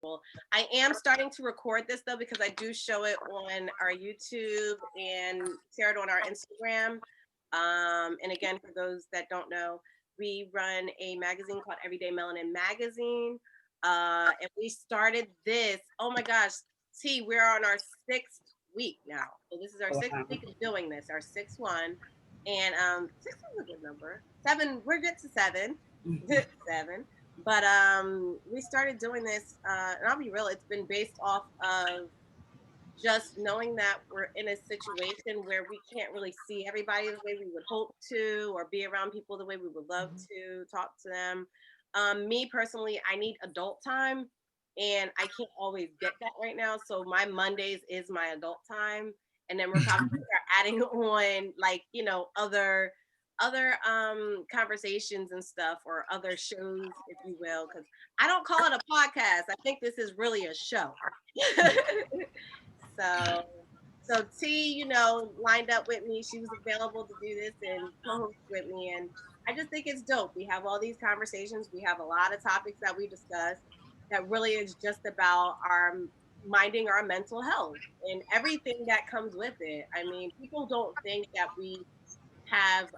Well, I am starting to record this though because I do show it on our YouTube and share it on our Instagram. And again, for those that don't know, we run a magazine called Everyday Melanin Magazine. And we started this. Oh my gosh, T, we're on our sixth week now. So this is our sixth Wow. week of doing this, our sixth one. And six is a good number. Seven, we're good to seven. Seven. But we started doing this, and I'll be real, it's been based off of just knowing that we're in a situation where we can't really see everybody the way we would hope to, or be around people the way we would love to talk to them. Me personally, I need adult time, and I can't always get that right now. So my Mondays is my adult time, and then we're probably start adding on like other conversations and stuff, or other shows, if you will, because I don't call it a podcast. I think this is really a show. So, so T, lined up with me. She was available to do this and co-host with me, and I just think it's dope. We have all these conversations. We have a lot of topics that we discuss that really is just about our minding our mental health and everything that comes with it. I mean, people don't think that we have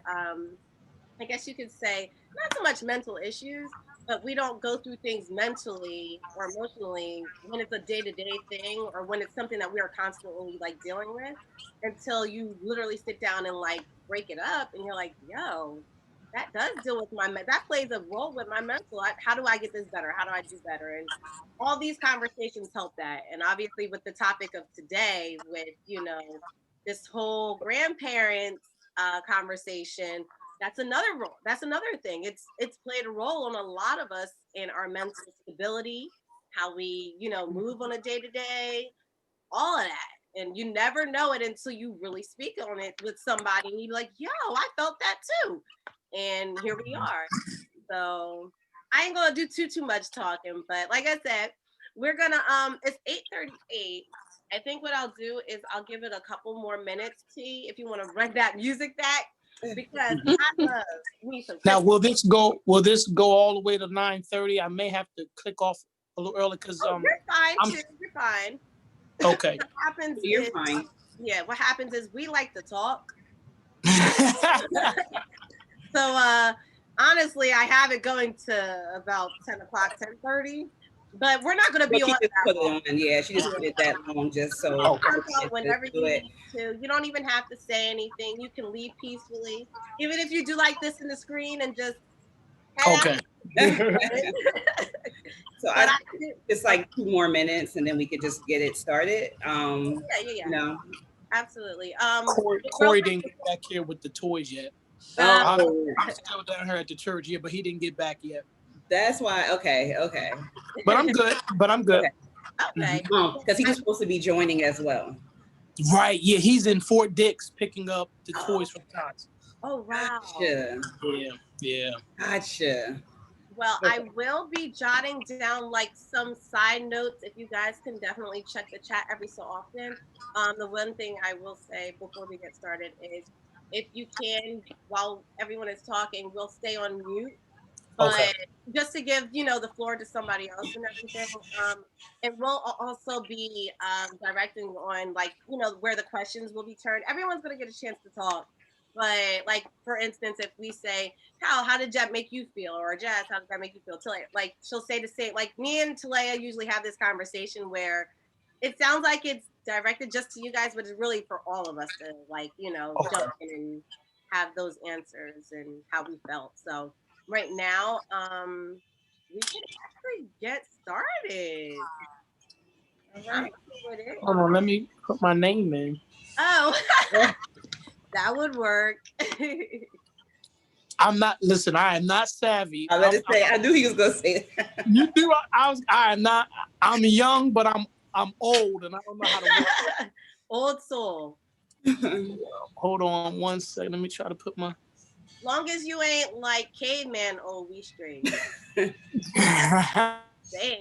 I guess you could say, not so much mental issues, but we don't go through things mentally or emotionally when it's a day-to-day thing, or when it's something that we are constantly like dealing with, until you literally sit down and like break it up and you're like, yo, that does deal with that plays a role with my mental. How do I get this better? How do I do better? And all these conversations help that. And obviously with the topic of today, with this whole grandparents conversation, that's another role. That's another thing. It's played a role on a lot of us in our mental stability, how we, move on a day to day, all of that. And you never know it until you really speak on it with somebody and you're like, yo, I felt that too. And here we are. So I ain't gonna do too much talking, but like I said, we're gonna it's 8:38. I think what I'll do is I'll give it a couple more minutes, T, if you want to run that music back, because I love me some Now, Christmas. will this go? Will this go all the way to 9:30? I may have to click off a little early because Oh, you're fine I'm too. You're fine. okay. What happens You're is, fine. yeah, what happens is we like to talk. So honestly, I have it going to about 10 o'clock, 10:30. But we're not gonna But be on she just that put it long. on. Yeah, she just put it that long just so You Okay. can people jump can out whenever do you it. need to. You don't even have to say anything. You can leave peacefully. Even if you do like this in the screen and just head out. Okay. So But I I think do. it's like 2 more minutes and then we could just get it started. Yeah. You know. Absolutely. Real Corey quick. didn't get back here with the toys yet. Uh, I'm Oh, I'm still down here at the church, yeah, but he didn't get back yet. that's why. Okay, okay, But I'm good. But I'm good. okay. okay. Because he was supposed to be joining as well. Right. Yeah, he's in Fort Dix picking up the Oh, toys from Tots. oh wow. Gotcha. Yeah. Yeah. Gotcha. Well, I Okay. will be jotting down like some side notes. If you guys can definitely check the chat every so often. The one thing I will say before we get started is, if you can, while everyone is talking, we'll stay on mute. Okay. But just to give the floor to somebody else and everything, it will also be directing on, like, where the questions will be turned. Everyone's gonna get a chance to talk. But like, for instance, if we say, Cal, how did that make you feel? Or Jazz, how did that make you feel? Talia, like, she'll say the same. Like, me and Talia usually have this conversation where it sounds like it's directed just to you guys, but it's really for all of us to, like, Okay. jump in and have those answers and how we felt. So right now, we can actually get started. All I'm right. okay with it. Hold on, let me put my name in. Oh, Well, that would work. Listen, I am not savvy. I was about to say, I knew he was gonna say that. You do I am not I'm young, but I'm old and I don't know how to work. Old soul. Hold on one second. Let me try to put my Long as you ain't like caveman, oh, we straight. They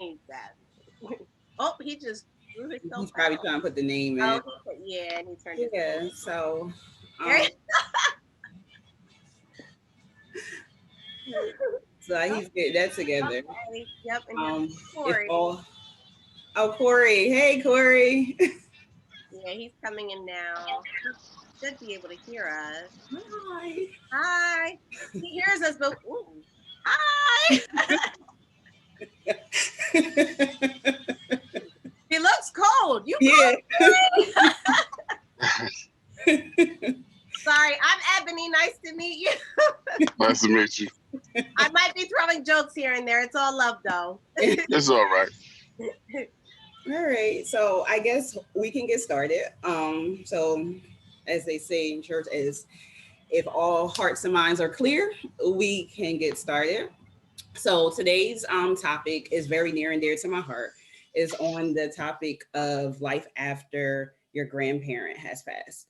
ain't that. Oh, he just threw himself He's probably out. trying to put the name Oh, in. yeah, and he turned his Yeah. So, There um, so he's getting that together. Okay. Yep, and here's Um, if Corey. all Oh, Corey. Hey, Corey. Yeah, he's coming in now. He should be able to hear us. Hi. Hi. He hears us, but ooh, hi. He looks cold. You Yeah. cold? Sorry, I'm Ebony. Nice to meet you. Nice to meet you. I might be throwing jokes here and there. It's all love, though. It's all right. All right. So I guess we can get started. So as they say in church, is if all hearts and minds are clear, we can get started. So today's topic is very near and dear to my heart. Is on the topic of life after your grandparent has passed.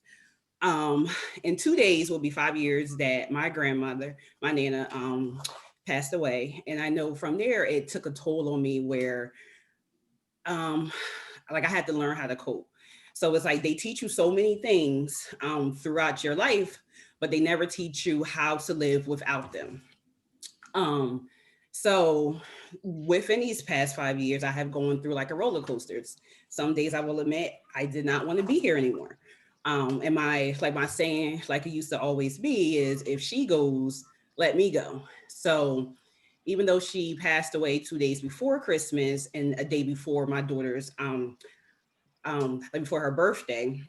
In 2 days will be 5 years that my grandmother, my Nana, passed away, and I know from there it took a toll on me where, um, like I had to learn how to cope. So it's like they teach you so many things throughout your life, but they never teach you how to live without them. Um, so within these past 5 years, I have gone through like a roller coasters. Some days I will admit I did not want to be here anymore. And my saying, like it used to always be, is if she goes, let me go. So even though she passed away 2 days before Christmas and a day before my daughter's like before her birthday,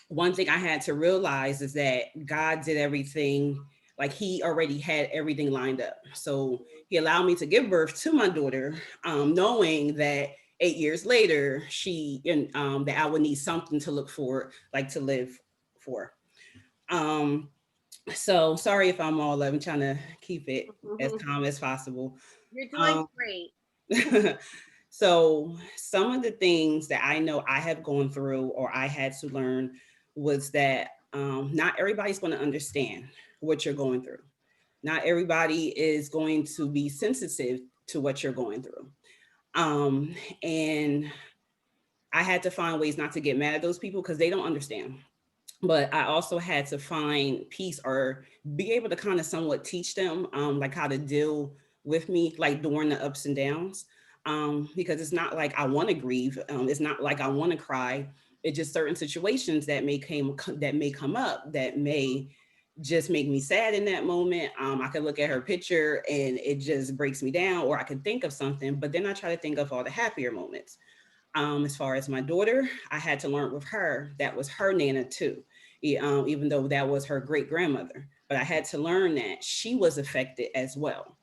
one thing I had to realize is that God did everything, like he already had everything lined up. So he allowed me to give birth to my daughter, knowing that 8 years later, that I would need something to look for, like to live for. Um, so sorry if I'm all I'm trying to keep it as calm as possible. You're doing Um, great. so some of the things that I know I have gone through or I had to learn was that not everybody's going to understand what you're going through. Not everybody is going to be sensitive to what you're going through. Um, and I had to find ways not to get mad at those people because they don't understand. But I also had to find peace or be able to kind of somewhat teach them like how to deal with me like during the ups and downs. Because it's not like I want to grieve. It's not like I want to cry. It's just certain situations that may come up that may just make me sad in that moment. I could look at her picture and it just breaks me down, or I could think of something, but then I try to think of all the happier moments. As far as my daughter, I had to learn with her that was her Nana too, even though that was her great grandmother. But I had to learn that she was affected as well.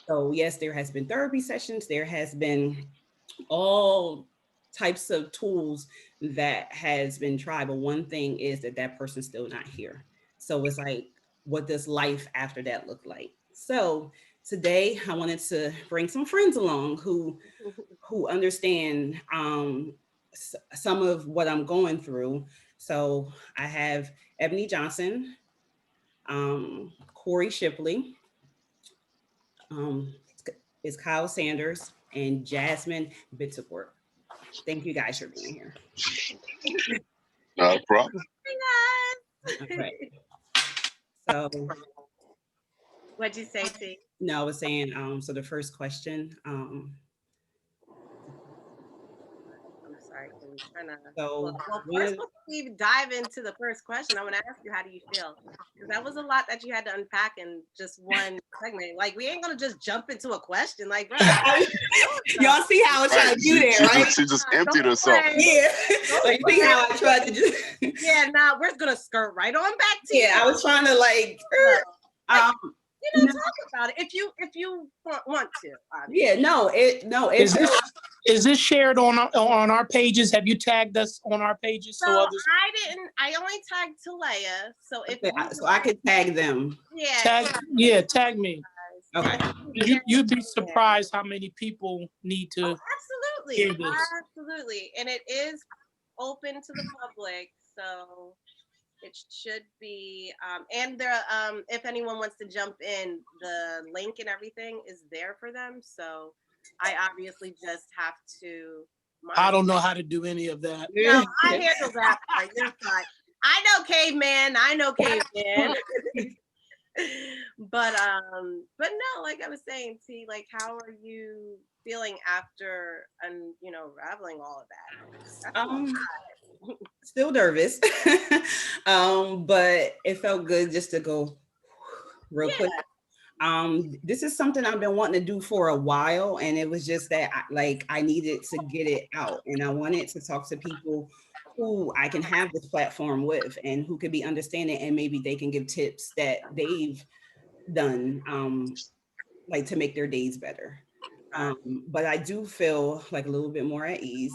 So yes, there has been therapy sessions. There has been all types of tools that has been tried. But one thing is that that person's still not here. So it's like, what does life after that look like? So today I wanted to bring some friends along who understand some of what I'm going through. So I have Ebony Johnson, Corey Shipley, um, is Kyle Sanders, and Jasmine Bitterport. Thank you guys for being here. Not a problem. All Yes. right. So What'd you say, T? no, I was saying, so the first question, I'm sorry. I'm trying to. Well, so well, one first, of before we even dive into the first question, I want to ask you, how do you feel? Because that was a lot that you had to unpack in just one segment. Like, we ain't gonna just jump into a question. Like, bro, y'all see how I was trying Right. to do that, right? She just emptied don't herself. play. Yeah. Don't Like see play. how I tried to just Yeah, nah, we're gonna skirt right on back to yeah, I you. was trying to like Like, um talk about it if you want to. yeah, no, Is it's this shared on our pages? Have you tagged us on our pages So so others I didn't. I only tagged Talaya. So if you so I could tag them. yeah, tag me? Okay. You'd be surprised how many people need Oh, to absolutely, hear this. absolutely, and it is open to the public, so it should be. And there, if anyone wants to jump in, the link and everything is there for them. So I obviously just have to I monitor. don't know how to do any of that. No, I handle that part. You're fine. I know caveman. I know caveman. But no, like I was saying, T, like how are you feeling after and unraveling all of that? That's a lot. Still nervous, but it felt good just to go real quick. Yeah, This is something I've been wanting to do for a while, and it was just that I needed to get it out, and I wanted to talk to people who I can have this platform with and who could be understanding, and maybe they can give tips that they've done, like to make their days better. right. But I do feel like a little bit more at ease.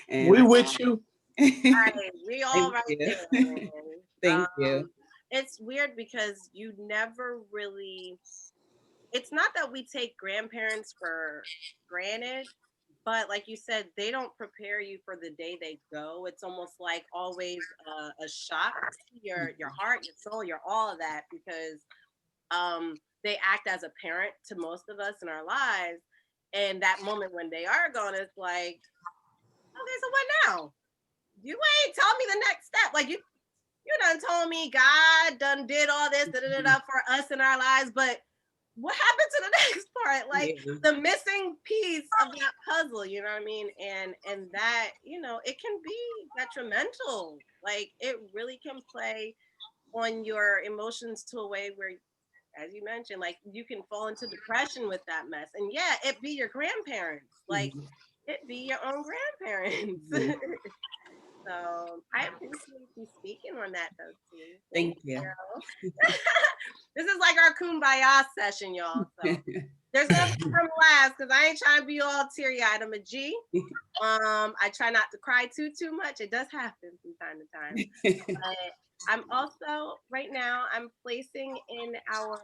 And We with you. Right. We all thank right you. there, man. Thank you. It's weird because you never really. It's not that we take grandparents for granted, but like you said, they don't prepare you for the day they go. It's almost like always a shock to your heart, your soul, your all of that because they act as a parent to most of us in our lives. And that moment when they are gone, it's like, okay, so what now? You ain't tell me the next step. Like you done told me God done did all this da, da, da, da, for us in our lives, but what happened to the next part? Like Yeah. the missing piece of that puzzle, you know what I mean? And that, it can be detrimental. Like it really can play on your emotions to a way where, as you mentioned, like you can fall into depression with that mess. And yeah, it be your grandparents. Like Mhm. it be your own grandparents. Yeah. So I appreciate you speaking on that though, T. Thank Thank you. you. This is like our kumbaya session, y'all. So there's nothing from last because I ain't trying to be all teary eyed. I'm a G. I try not to cry too much. It does happen from time to time. But I'm also right now I'm placing in our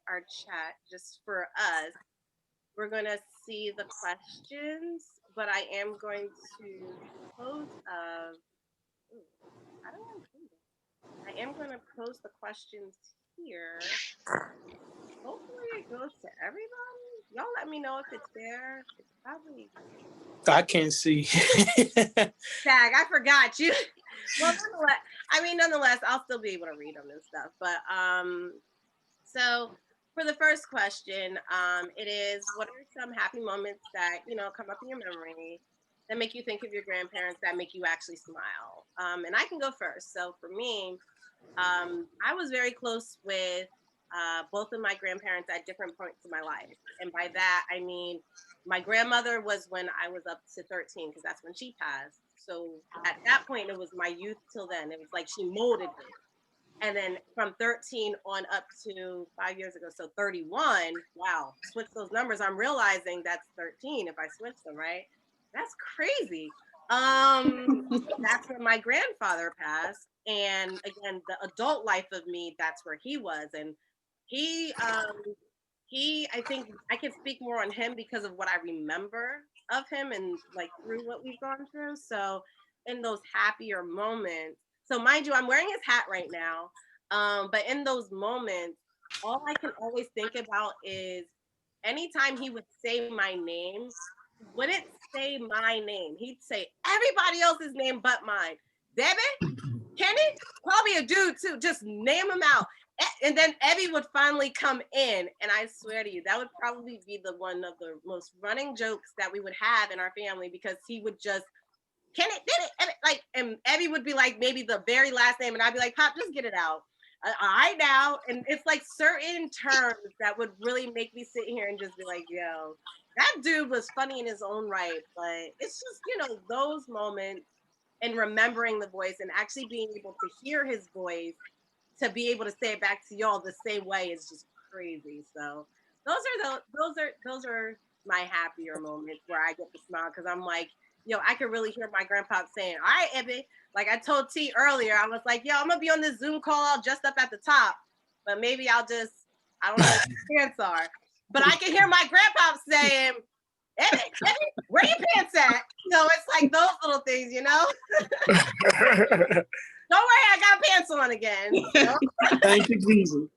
chat just for us. We're gonna see the questions, but I am going to pose ooh, I don't want to do this. I am going to pose the questions here. Hopefully it goes to everybody. Y'all let me know if it's there. It's probably I can't see. tag. I forgot you. Well, nonetheless, I'll still be able to read them and stuff. But so for the first question, it is what are some happy moments that come up in your memory that make you think of your grandparents that make you actually smile? And I can go first. So for me, I was very close with both of my grandparents at different points in my life. And by that, I mean, my grandmother was when I was up to 13, because that's when she passed. So at that point, it was my youth till then. It was like she molded me. And then from 13 on up to 5 years ago, so 31, wow, switch those numbers. I'm realizing that's 13 if I switch them, right? That's crazy. That's when my grandfather passed. And again, the adult life of me, that's where he was. And he I think I can speak more on him because of what I remember of him and like through what we've gone through. So in those happier moments, so mind you, I'm wearing his hat right now. But in those moments, all I can always think about is anytime he would say my name, he wouldn't say my name. He'd say everybody else's name but mine. Debbie, Kenny, probably a dude too. Just name them out. And then Evie would finally come in, and I swear to you, that would probably be the one of the most running jokes that we would have in our family because he would just can it, did it, like, and Evie would be like maybe the very last name, and I'd be like, Pop, just get it out. I now, and it's like certain terms that would really make me sit here and just be like, yo, that dude was funny in his own right, but it's just those moments and remembering the voice and actually being able to hear his voice to be able to say it back to y'all the same way is just crazy. So those are my happier moments where I get to smile because I'm like, I could really hear my grandpa saying, all right, Ebby. Like I told T earlier, I was like, I'm gonna be on this Zoom call all dressed up at the top, but maybe I don't know what your pants are. But I can hear my grandpa saying, Ebby, where your pants at? It's like those little things, Don't worry, I got pants on again. Thank you, Jesus.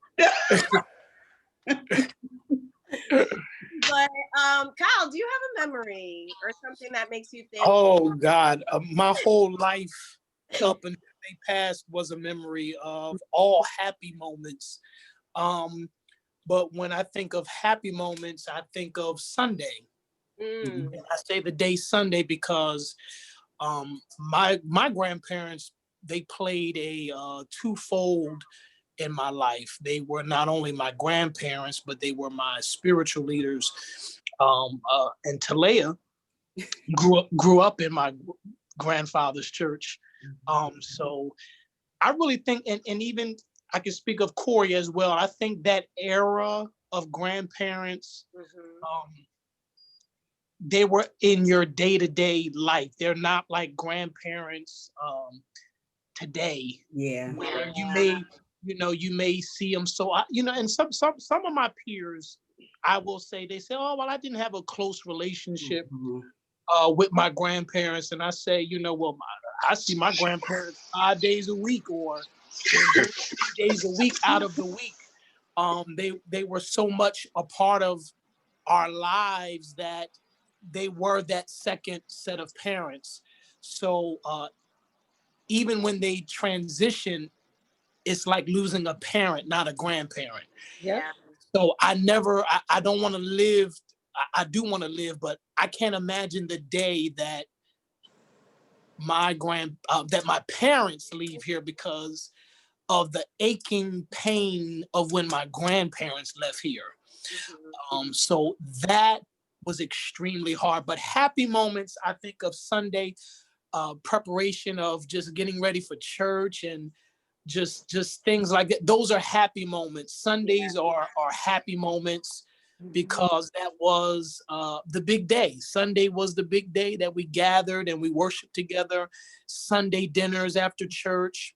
But Kyle, do you have a memory or something that makes you think? Oh God, my whole life up until they passed was a memory of all happy moments. but when I think of happy moments, I think of Sunday. Mm. And I say the day Sunday because my grandparents, they played a twofold in my life. They were not only my grandparents, but they were my spiritual leaders. And Talea grew up in my grandfather's church. So I really think, and even I can speak of Corey as well. I think that era of grandparents, Mm-hmm. they were in your day-to-day life. They're not like grandparents today, Yeah. where Yeah. you may see them. So and some of my peers, I will say, they say, oh well, I didn't have a close relationship Mhm. with my grandparents, and I say, well, I see my grandparents 5 days a week, or 3 days a week out of the week. They were so much a part of our lives that they were that second set of parents. So even when they transition, it's like losing a parent, not a grandparent. Yeah. So I don't want to live. I do want to live, but I can't imagine the day that that my parents leave here because of the aching pain of when my grandparents left here. Mm-hmm. So that was extremely hard. But happy moments, I think of Sunday, preparation of just getting ready for church and just things like that. Those are happy moments. Yeah. Sundays are happy moments because that was the big day. Sunday was the big day that we gathered and we worshiped together. Sunday dinners after church,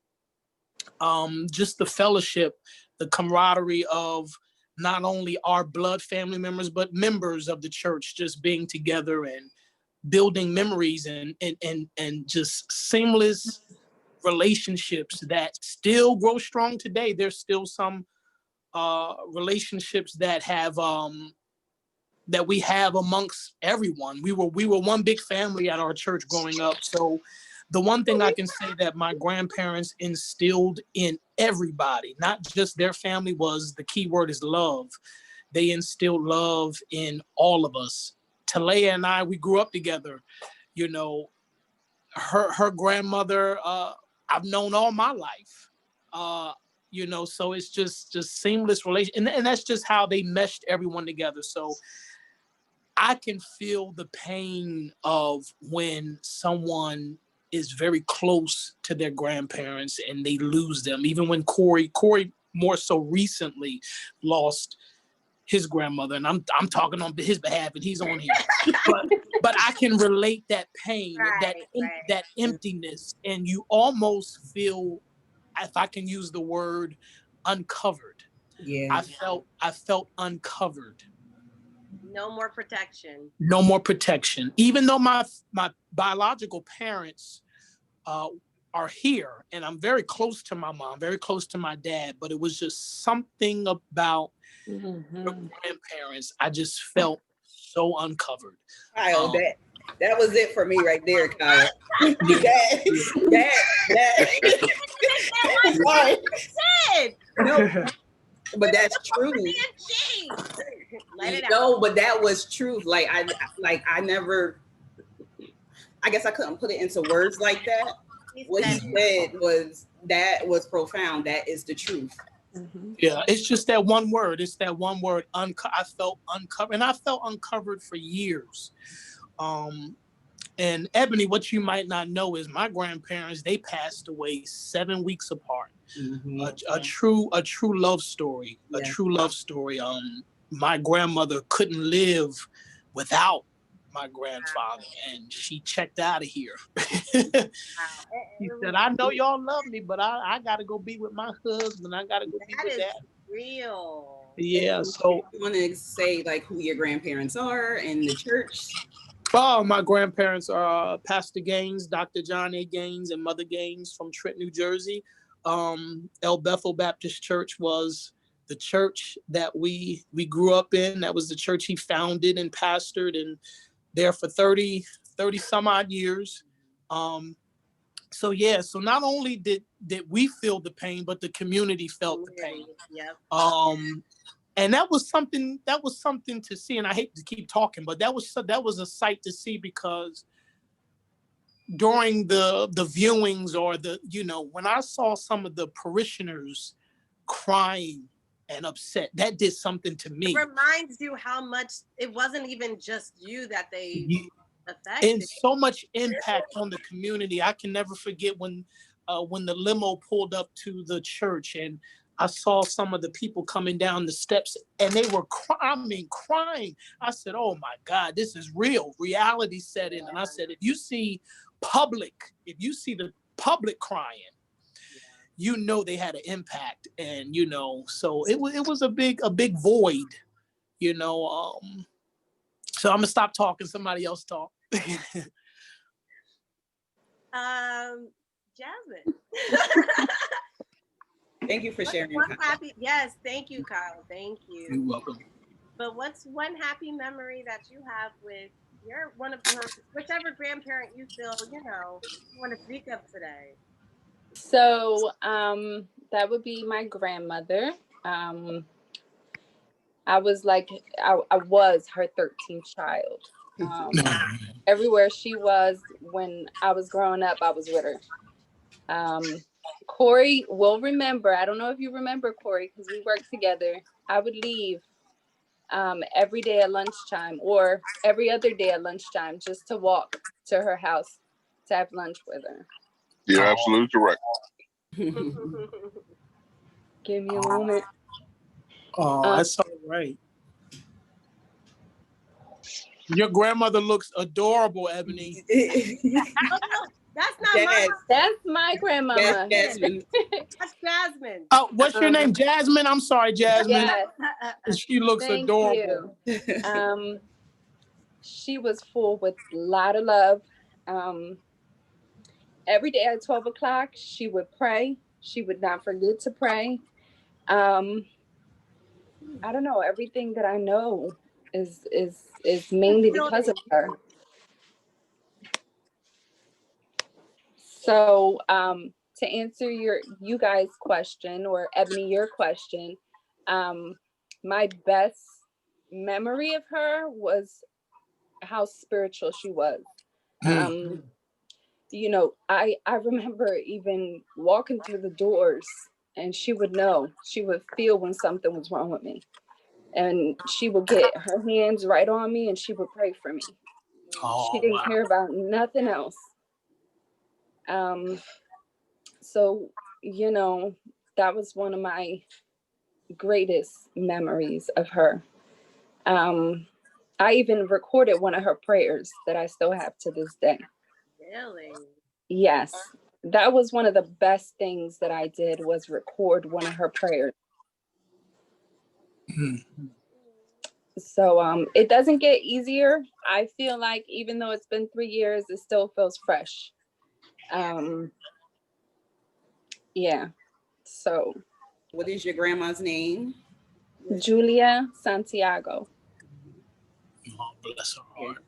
just the fellowship, the camaraderie of not only our blood family members, but members of the church just being together and building memories and just seamless relationships that still grow strong today. There's still some relationships that we have amongst everyone. We were one big family at our church growing up. So the one thing I can say that my grandparents instilled in everybody, not just their family, was the key word is love. They instilled love in all of us. Talea and I, we grew up together. You know, her grandmother, I've known all my life. So it's just seamless relation, and that's just how they meshed everyone together. So I can feel the pain of when someone is very close to their grandparents and they lose them. Even when Corey more so recently lost his grandmother, and I'm talking on his behalf, and he's on here. But I can relate that pain, Right. Right. that emptiness, and you almost feel, if I can use the word, uncovered. Yeah. I felt uncovered. No more protection. No more protection. Even though my biological parents uh, are here, and I'm very close to my mom, very close to my dad, but it was just something about the grandparents. I just felt so uncovered. Kyle, Um, that was it for me right there, Kyle. yeah, that I'm sorry. Said, No, but that's true. BMG. Let it out. No, but that was truth. I never, I guess I couldn't put it into words like that. What he said was profound. That is the truth. yeah, it's just that one word. It's that one word. I felt uncovered, and I felt uncovered for years. Um, and Ebony, what you might not know is my grandparents, they passed away 7 weeks apart. Mm-hmm. A true love story. Yeah. A true love story. My grandmother couldn't live without my grandfather, and she checked out of here. Wow. He said, I know y'all love me, but I gotta go be with my husband. I gotta go be That with is that. real. Yeah, so You want to say like who your grandparents are and the church? my grandparents are Pastor Gaines, Dr. John A. Gaines, and Mother Gaines from Trenton, New Jersey. El Bethel Baptist Church was the church that we grew up in. That was the church he founded and pastored, and there for 30 some odd years. So yeah, so not only did we feel the pain, but the community felt the pain. Yep. Um, And that was something to see. And I hate to keep talking, but that was a sight to see, because during the viewings, or when I saw some of the parishioners crying and upset, that did something to me. It reminds you how much it wasn't even just you that they affected. And so much impact on the community. I can never forget when the limo pulled up to the church, and I saw some of the people coming down the steps, and they were crying. I said, "Oh my God, this is real." Reality set in, and I said, if you see the public crying, they had an impact. And so it was a big void. So I'm gonna stop talking. Somebody else talk. Jasmine. Thank you for sharing. Yes, thank you, Kyle. Thank you. You're welcome. But what's one happy memory that you have with whichever grandparent you feel, you want to speak of today? So that would be my grandmother. I was her 13th child. Everywhere she was when I was growing up, I was with her. Corey will remember. I don't know if you remember, Corey, because we worked together. I would leave every day at lunchtime, or every other day at lunchtime, just to walk to her house to have lunch with her. You're absolutely correct. Give me a moment. Oh, that's all right. Your grandmother looks adorable, Ebony. Oh, no, that's not mine. That's my grandmama. Jasmine. That's Jasmine. Oh, what's your name? Jasmine? I'm sorry, Jasmine. Yes. She looks adorable. You. She was full with a lot of love. Every day at 12 o'clock, she would pray. She would not forget to pray. I don't know. Everything that I know is mainly because of her. So to answer you guys' question, or Ebony, your question, my best memory of her was how spiritual she was. I remember even walking through the doors, and she would feel when something was wrong with me. And she would get her hands right on me, and she would pray for me. She didn't care about nothing else. So, that was one of my greatest memories of her. I even recorded one of her prayers that I still have to this day. Really? Yes. That was one of the best things that I did, was record one of her prayers. So it doesn't get easier. I feel like even though it's been 3 years, it still feels fresh. Yeah. So. What is your grandma's name? Julia Santiago. Oh, bless her heart.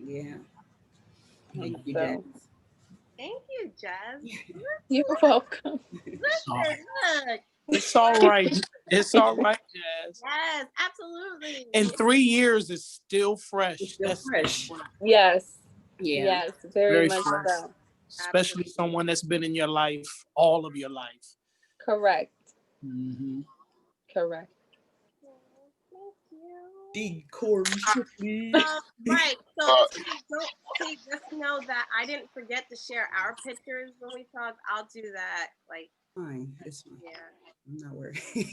Yeah. Thank you, Jazz. You're welcome. Listen, look. It's all right. It's all right, Jazz. Yes, absolutely. And 3 years is still fresh. It's still fresh. Yes. Yeah. Yes, very much fresh. so. Especially someone that's been in your life, all of your life. Correct. Mm-hmm. Correct. Corey. Right. So just know that I didn't forget to share our pictures when we talked. I'll do that. Fine. It's fine. Yeah. I'm not worried. Hey,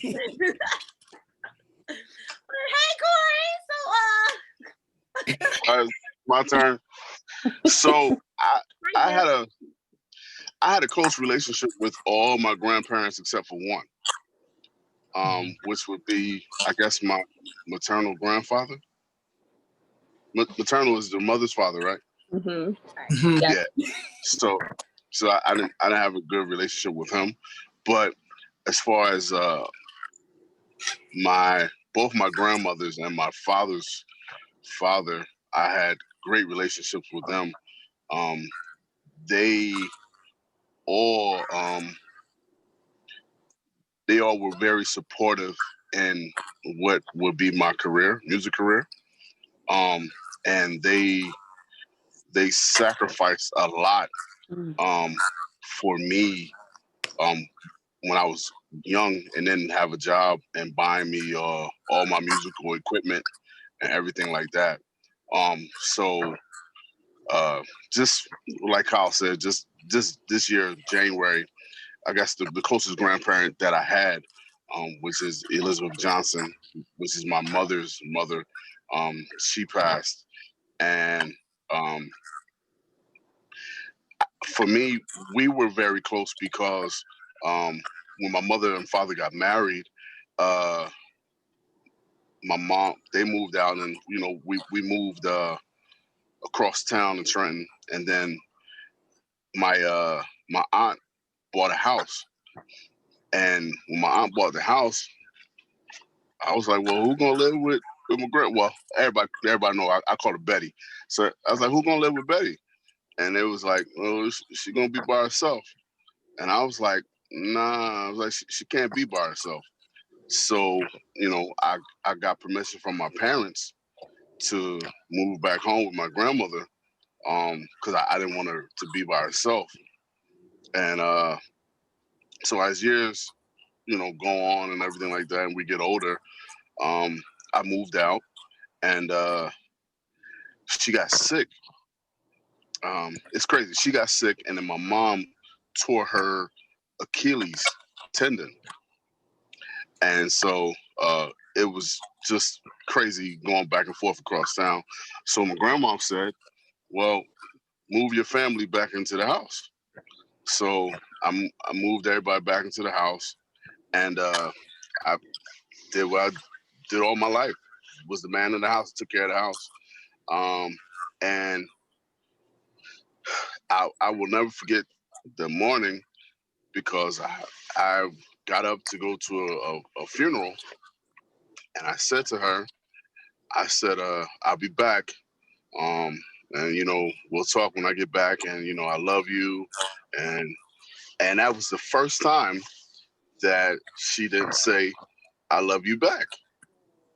Corey. My turn. So I had a close relationship with all my grandparents except for one. Which would be, I guess, my maternal grandfather. Maternal is the mother's father, right? Mm-hmm. Yeah. So I didn't have a good relationship with him. But as far as both my grandmothers and my father's father, I had great relationships with them. They all were very supportive in what would be my career, music career. And they sacrificed a lot um, for me when I was young and didn't have a job and buying me all my musical equipment and everything like that. So just like Kyle said, just this year, January, I guess the closest grandparent that I had, which is Elizabeth Johnson, which is my mother's mother, she passed. And um, for me, we were very close because when my mother and father got married, uh, my mom, they moved out, and we moved across town in Trenton, and then my aunt bought a house, and when my aunt bought the house, I was like, well, who gonna live with my grand? Well, everybody know I call her Betty, so I was like, who gonna live with Betty? And it was like, oh, she gonna be by herself, and I was like, nah, I was like, she can't be by herself. So I got permission from my parents to move back home with my grandmother, because I didn't want her to be by herself. And so as years, go on and everything like that, and we get older, um, I moved out, and she got sick. It's crazy. She got sick, and then my mom tore her Achilles tendon, and so it was just crazy going back and forth across town. So my grandma said, "Well, move your family back into the house." So I moved everybody back into the house, and I did what I did all my life. Was the man in the house, took care of the house, and I will never forget the morning because I got up to go to a funeral, and I said to her, I said, I'll be back. And we'll talk when I get back, and I love you. And that was the first time that she didn't say I love you back,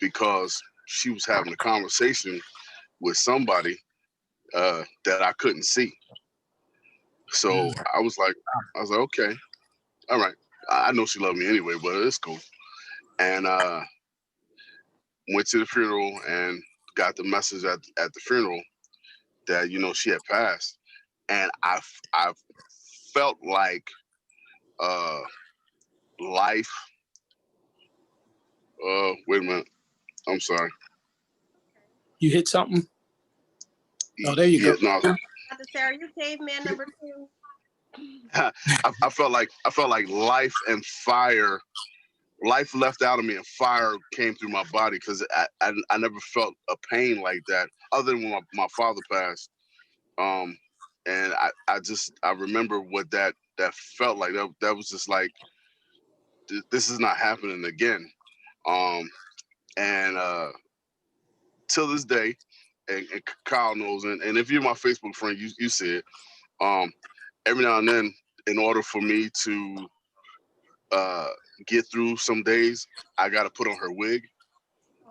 because she was having a conversation with somebody that I couldn't see. So I was like, okay, all right. I know she loved me anyway, but it's cool. And went to the funeral and got the message at the funeral that she had passed, and I felt like uh, life. Wait a minute, I'm sorry. You hit something? Oh, there you Yeah, go. no. Dr. Sarah, you caveman number 2. I felt like life and fire. Life left out of me and fire came through my body, because I never felt a pain like that other than when my father passed. Um, and I remember what that felt like. That was just like, this is not happening again. Um, and till this day, and Kyle knows, and if you're my Facebook friend, you see it. Um, every now and then, in order for me to uh, get through some days, I got to put on her wig,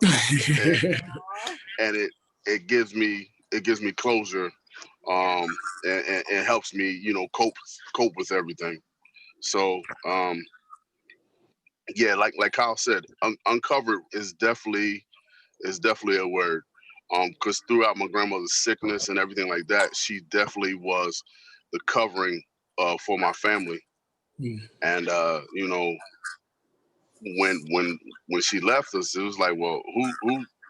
and, and it gives me closure, and helps me cope with everything. So yeah, like Kyle said, uncovered is definitely a word. Because throughout my grandmother's sickness and everything like that, she definitely was the covering for my family. Mm. And when she left us, it was like, well,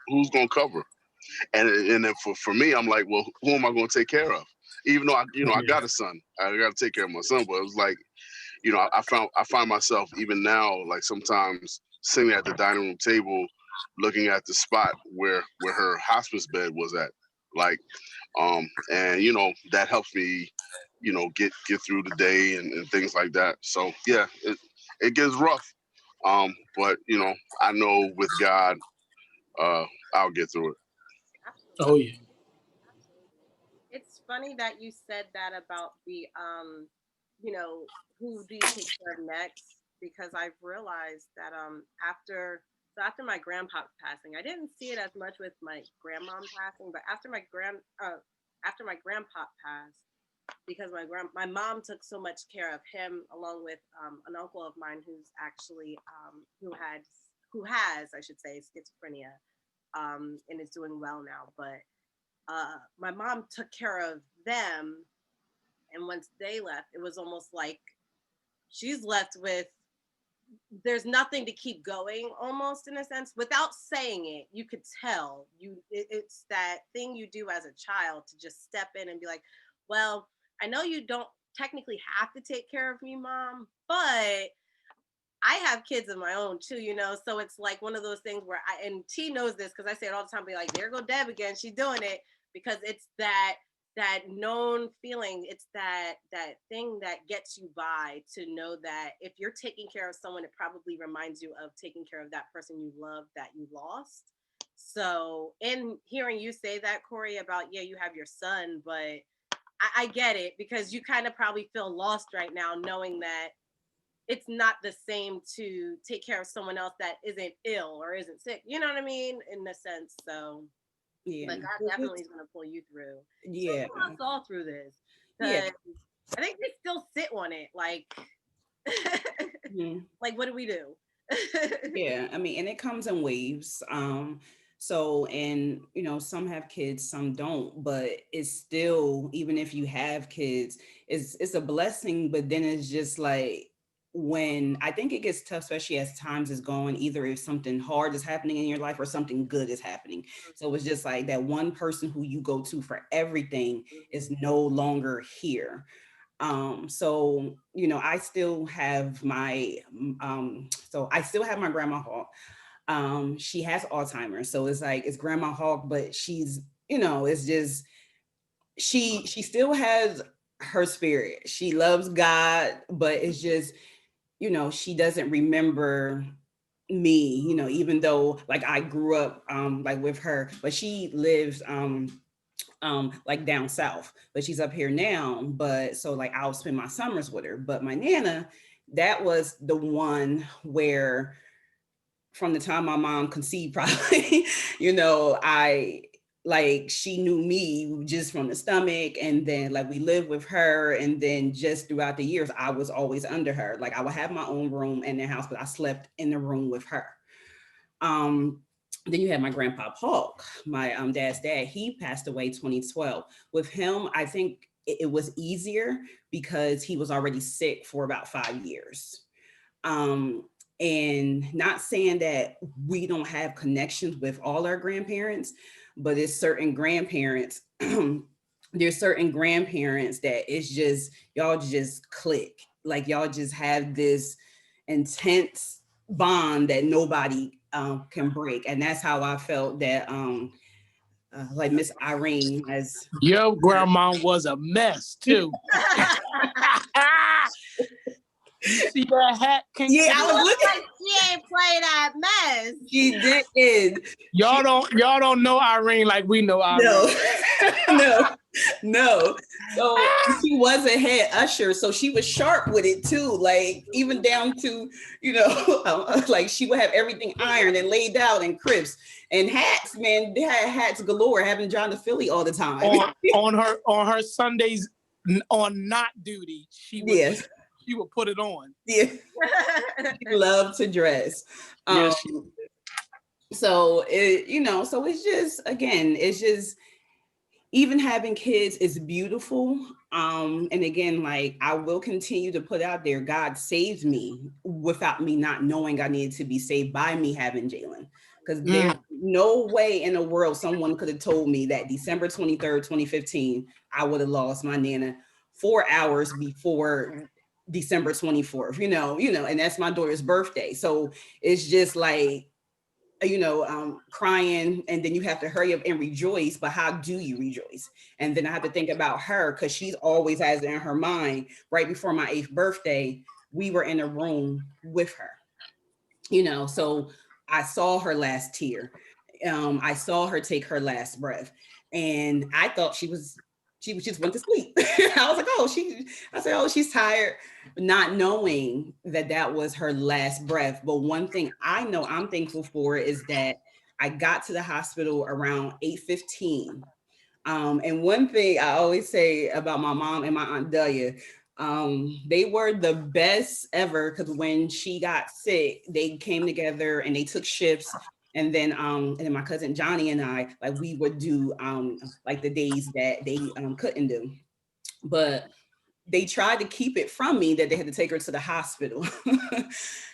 who's gonna cover? And then for me, I'm like, well, who am I gonna take care of? Even though I got a son, I got to take care of my son. But it was like, I find myself even now, like, sometimes sitting at the dining room table, looking at the spot where her hospice bed was at, like, and that helps me, get through the day and things like that. So yeah, it gets rough, but I know with God, uh, I'll get through it. Oh yeah. Absolutely. It's funny that you said that about the you know, who do you take care of next? Because I've realized that after So after my grandpa's passing, I didn't see it as much with my grandmom passing, but after my grandpa passed, because my mom took so much care of him, along with an uncle of mine who's actually who has, I should say, schizophrenia, and is doing well now. But my mom took care of them, and once they left, it was almost like she's left with, there's nothing to keep going, almost, in a sense. Without saying it, you could tell it's that thing you do as a child, to just step in and be like, well, I know you don't technically have to take care of me, mom, but I have kids of my own too, so it's like one of those things where and T knows this, because I say it all the time, be like, there go Deb again, she's doing it, because it's that known feeling. It's that thing that gets you by, to know that if you're taking care of someone, it probably reminds you of taking care of that person you love that you lost. So in hearing you say that, Corey, about, yeah, you have your son, but I get it, because you kind of probably feel lost right now, knowing that it's not the same to take care of someone else that isn't ill or isn't sick, you know what I mean, in a sense. So Yeah. but God definitely is going to pull you through. Yeah. Pull us all through this. Yeah. I think we still sit on it. Like, Mhm. like, what do we do? Yeah, I mean, and it comes in waves. So, and some have kids, some don't, but it's still, even if you have kids, it's a blessing. But then it's just like, when I think it gets tough, especially as times is going, either if something hard is happening in your life or something good is happening. So it's just like that one person who you go to for everything is no longer here. So I still have my I still have my grandma Hawk. She has Alzheimer's, so it's like it's Grandma Hawk, but she's, it's just, she still has her spirit. She loves God, but it's just, she doesn't remember me, even though like I grew up like with her, but she lives like down south, but she's up here now. But so like I'll spend my summers with her. But my nana, that was the one where from the time my mom conceived, probably, I like she knew me just from the stomach, and then like we lived with her, and then just throughout the years I was always under her. Like I would have my own room in the house, but I slept in the room with her. um then you had my grandpa Paul, my dad's dad. He passed away 2012. With him, I think it was easier because he was already sick for about 5 years. um and not saying that we don't have connections with all our grandparents, but it's certain grandparents there's certain grandparents that it's just, y'all just click, like y'all just have this intense bond that nobody can break. And that's how I felt that like Miss Irene has. Your grandma was a mess too. You see that hat? Yeah, I was looking. Like, she ain't play that mess. She did. Y'all don't know Irene like we know Irene. No, no. So she was a head usher, so she was sharp with it too. Like even down to like she would have everything ironed and laid out and crisp, and hats. Man, they had hats galore. Having John to Philly all the time. on her Sundays on not duty, she would. Yes. She would put it on. Yeah. She loved to dress. Yes. So so it's just, again, it's just, even having kids is beautiful. And again, like I will continue to put out there, God saved me without me not knowing I needed to be saved by me having Jalen. Because there's no way in the world someone could have told me that December 23rd, 2015, I would have lost my Nana 4 hours before December 24th, and that's my daughter's birthday. So it's just like, crying, and then you have to hurry up and rejoice. But how do you rejoice? And then I have to think about her, because she's always has it in her mind. Right before my 8th birthday, we were in a room with her, so I saw her last tear. I saw her take her last breath, and I thought she was she just went to sleep. I was like, I said, oh, she's tired, not knowing that that was her last breath. But one thing I know I'm thankful for is that I got to the hospital around 8:15. And one thing I always say about my mom and my aunt Delia, they were the best ever because when she got sick, they came together and they took shifts. And then my cousin Johnny and I, like we would do like the days that they couldn't do. But they tried to keep it from me that they had to take her to the hospital.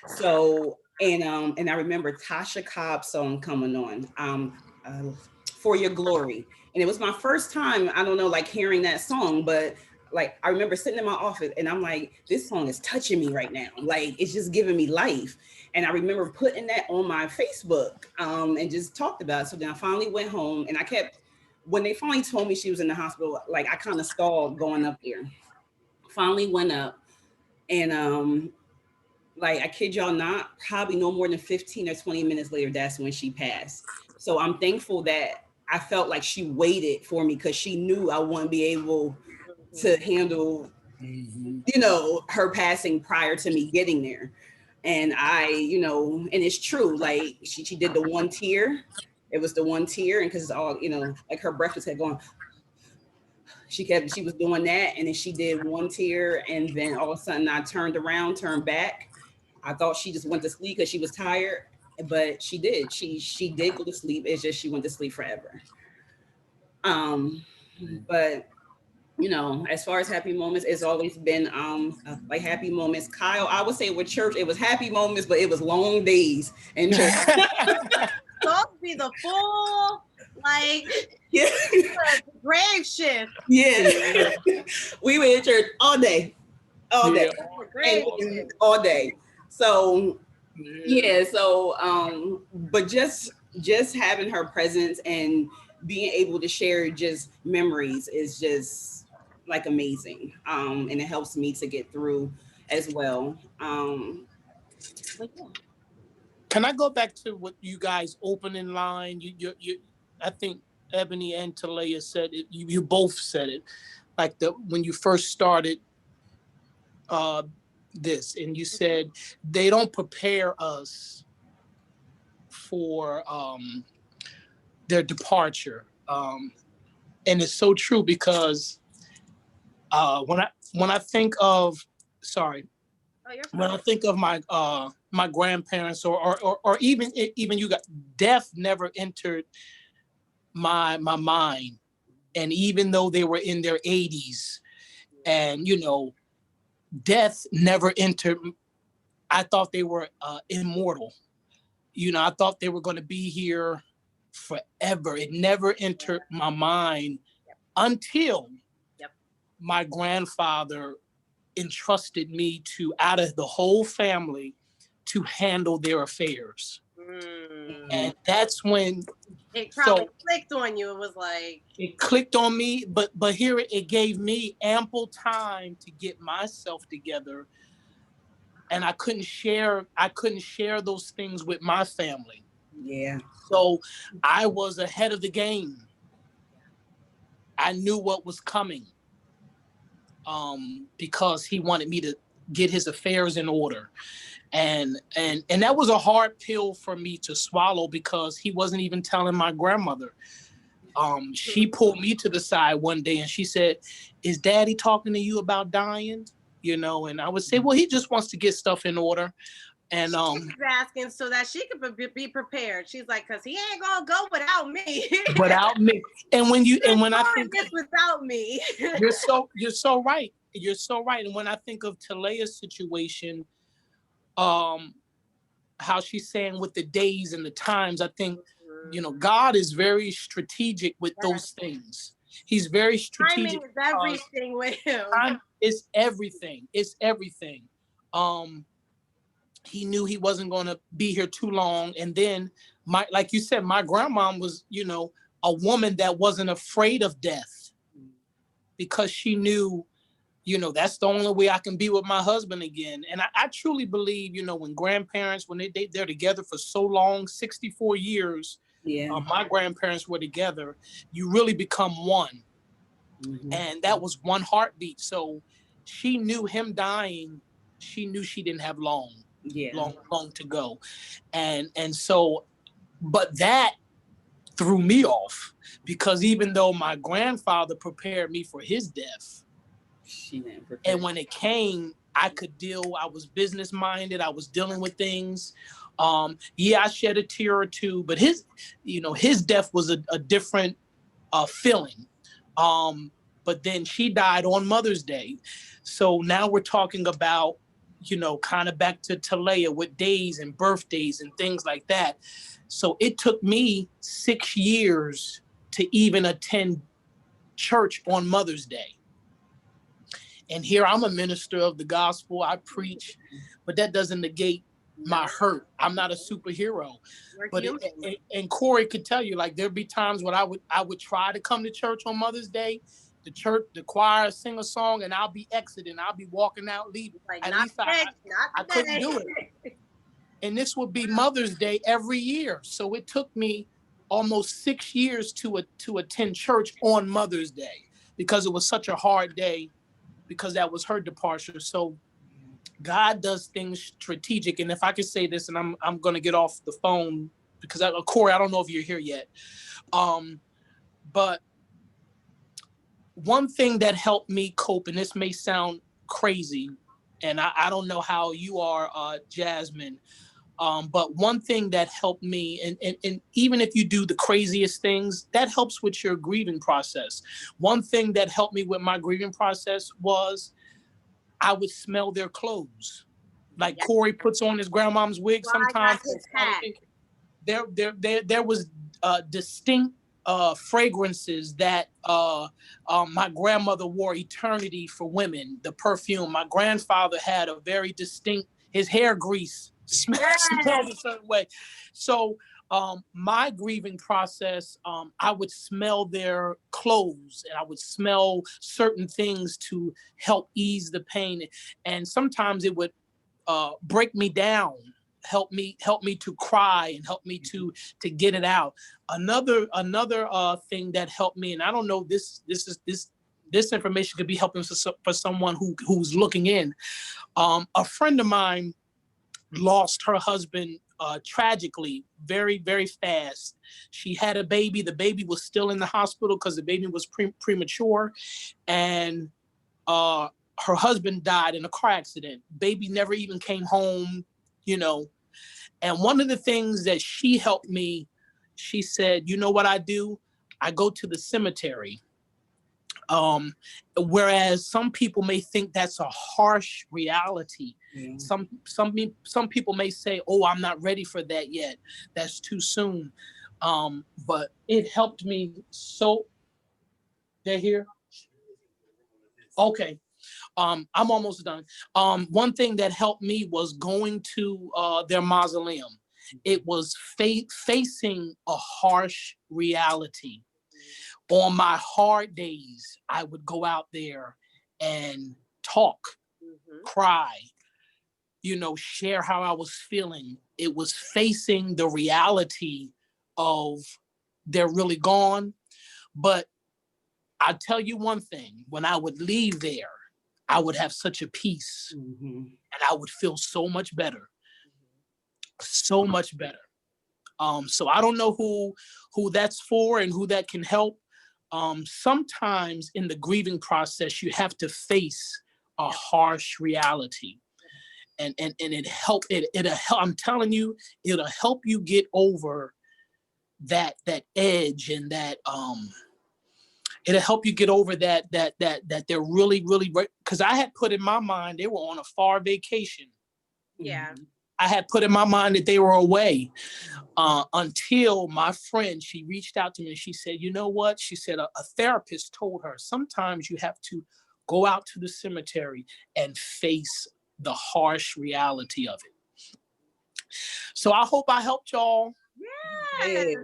So and I remember Tasha Cobb's song coming on, For Your Glory. And it was my first time, I don't know, like hearing that song, but like I remember sitting in my office and I'm like, this song is touching me right now. Like it's just giving me life. And I remember putting that on my Facebook and just talked about it. So then I finally went home and I kept, when they finally told me she was in the hospital, like I kind of stalled going up there. Finally went up and like I kid y'all not, probably no more than 15 or 20 minutes later, that's when she passed. So I'm thankful that I felt like she waited for me because she knew I wouldn't be able to handle, her passing prior to me getting there. And and it's true, like she did the one tear. It was the one tear, and because it's all, like her breath just kept going. She was doing that, and then she did one tear, and then all of a sudden I turned around, turned back. I thought she just went to sleep because she was tired, but she did. She did go to sleep. It's just she went to sleep forever. Um, but as far as happy moments, it's always been like happy moments. Kyle, I would say with church, it was happy moments, but it was long days in church. Supposed to be the full, like, Yeah. grave shift. Yeah. We were in church all day. All day. Grave And all day. So yeah, so but just having her presence and being able to share just memories is just like amazing. And it helps me to get through as well. But yeah. Can I go back to what you guys opening line? I think Ebony and Talaya said it. You both said it, like when you first started uh, this, and you said they don't prepare us for their departure, and it's so true because when I think of sorry when I think of my grandparents or even you got death never entered my mind, and even though they were in their 80s and death never entered. I thought they were immortal. I thought they were going to be here forever. It never entered my mind until my grandfather entrusted me to, out of the whole family, to handle their affairs. And that's when it probably clicked on you. It was like it clicked on me, but here it gave me ample time to get myself together, and I couldn't share those things with my family. Yeah. So I was ahead of the game. I knew what was coming. Because he wanted me to get his affairs in order. And that was a hard pill for me to swallow because he wasn't even telling my grandmother. She pulled me to the side one day and she said, "Is Daddy talking to you about dying?" And I would say, "Well, he just wants to get stuff in order." And she's asking so that she could be prepared. She's like, "Cause he ain't gonna go without me." Without me. And when I think this without me. you're so right. You're so right. And when I think of Talaya's situation, how she's saying with the days and the times, I think, God is very strategic with those things. He's very strategic. Timing is everything with him. Time is everything. It's everything. He knew he wasn't going to be here too long. And then, like you said, my grandmom was, a woman that wasn't afraid of death because she knew, that's the only way I can be with my husband again. And I truly believe, when grandparents, when they're together for so long, 64 years, my grandparents were together, you really become one. And that was one heartbeat. So she knew him dying. She knew she didn't have long to go. And so, but that threw me off, because even though my grandfather prepared me for his death, she didn't prepare. and when it came, I was business minded. I was dealing with things. Yeah, I shed a tear or two, but his death was a different feeling. But then she died on Mother's Day. So now we're talking about, kind of back to Talaya with days and birthdays and things like that. So it took me 6 years to even attend church on Mother's Day. And here I'm a minister of the gospel. I preach, but that doesn't negate my hurt. I'm not a superhero. But and Corey could tell you, like, there'd be times when I would try to come to church on Mother's Day, the choir sing a song, and I'll be exiting. I'll be walking out, leaving. Like, At least I couldn't do it. And this would be Mother's Day every year. So it took me almost 6 years to attend church on Mother's Day, because it was such a hard day, because that was her departure. So God does things strategic. And if I could say this, and I'm going to get off the phone, because Corey, I don't know if you're here yet. But one thing that helped me cope, and this may sound crazy, and I don't know how you are, Jasmine, but one thing that helped me, and even if you do the craziest things, that helps with your grieving process. One thing that helped me with my grieving process was I would smell their clothes. Like Corey puts on his grandmom's wig sometimes. There was distinct fragrances that my grandmother wore, Eternity for women, the perfume. My grandfather had a very distinct, his hair grease smelled a certain way. So my grieving process, I would smell their clothes, and I would smell certain things to help ease the pain. And sometimes it would break me down, help me to cry, and help me to get it out. Another thing that helped me, and I don't know, this information could be helping for someone who's looking in. A friend of mine lost her husband tragically, very, very fast. She had a baby. The baby was still in the hospital because the baby was premature, and her husband died in a car accident. Baby never even came home, And one of the things that she helped me, she said, you know what I do? I go to the cemetery. Whereas some people may think that's a harsh reality. Yeah. Some people may say, oh, I'm not ready for that yet. That's too soon. But it helped me so. They're here? Okay. I'm almost done. One thing that helped me was going to their mausoleum. It was facing a harsh reality. On my hard days, I would go out there and talk, cry, share how I was feeling. It was facing the reality of they're really gone. But I'll tell you one thing, when I would leave there, I would have such a peace, and I would feel so much better, so much better. So I don't know who that's for and who that can help. Sometimes in the grieving process, you have to face a harsh reality, and it'll help. I'm telling you, it'll help you get over that edge, and that it'll help you get over that they're really, really, because I had put in my mind they were on a far vacation. Yeah. I had put in my mind that they were away, until my friend, she reached out to me and she said, you know what? She said a therapist told her, sometimes you have to go out to the cemetery and face the harsh reality of it. So I hope I helped y'all. Yes.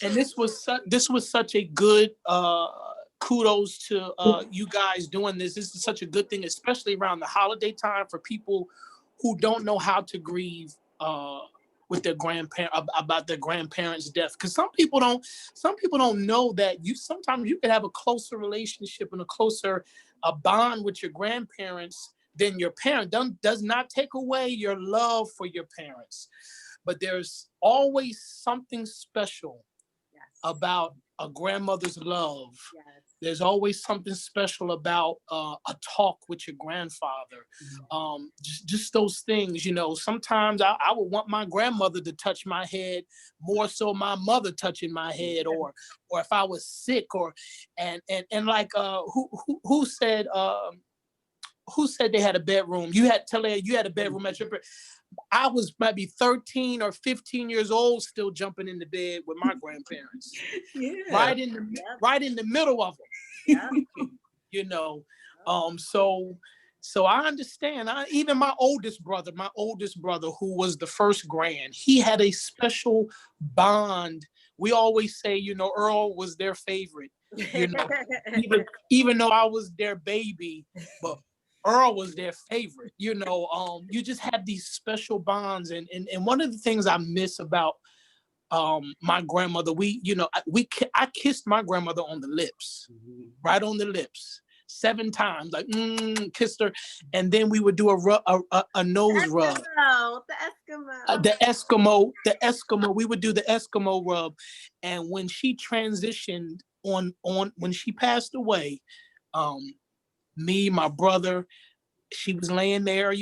And this was such a good kudos to you guys doing this. This is such a good thing, especially around the holiday time, for people who don't know how to grieve with their grandparent about their grandparents' death. Because some people don't know that sometimes you can have a closer relationship and a closer bond with your grandparents than your parent. Does not take away your love for your parents, but there's always something special about a grandmother's love. Yes. There's always something special about a talk with your grandfather. Just those things, sometimes I would want my grandmother to touch my head more so my mother touching my head, or if I was sick, and like who said they had a bedroom? You had a bedroom at your. I was maybe 13 or 15 years old, still jumping in the bed with my grandparents. Yeah. Right in the middle of them. So I understand. Even my oldest brother, who was the first grand, he had a special bond. We always say, Earl was their favorite. Even though I was their baby, but Earl was their favorite. You just have these special bonds, and one of the things I miss about my grandmother, I kissed my grandmother on the lips, right on the lips, 7 times, like kissed her, and then we would do a nose rub. The Eskimo. We would do the Eskimo rub, and when she transitioned when she passed away, me, my brother, she was laying there,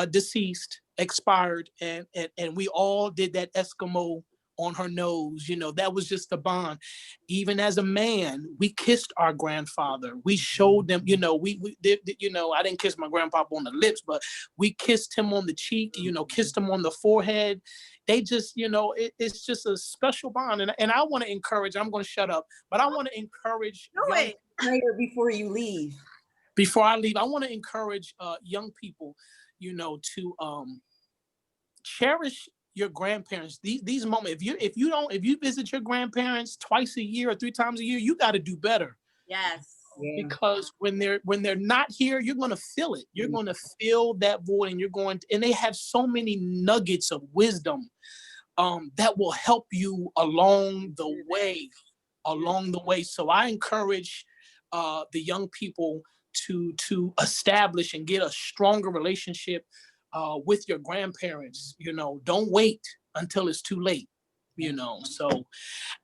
deceased, expired, and we all did that Eskimo on her nose. That was just a bond. Even as a man, we kissed our grandfather. We showed them, we did, I didn't kiss my grandpapa on the lips, but we kissed him on the cheek, kissed him on the forehead. They just, it's just a special bond. And I want to encourage, I'm going to shut up, but I want to encourage before you leave. Before I leave, I want to encourage young people, to cherish your grandparents. These moments. If you visit your grandparents twice a year or 3 times a year, you got to do better. Yes. Yeah. Because when they're not here, you're going to feel it. You're going to feel that void, and they have so many nuggets of wisdom that will help you along the way. So I encourage the young people to establish and get a stronger relationship with your grandparents. Don't wait until it's too late. So,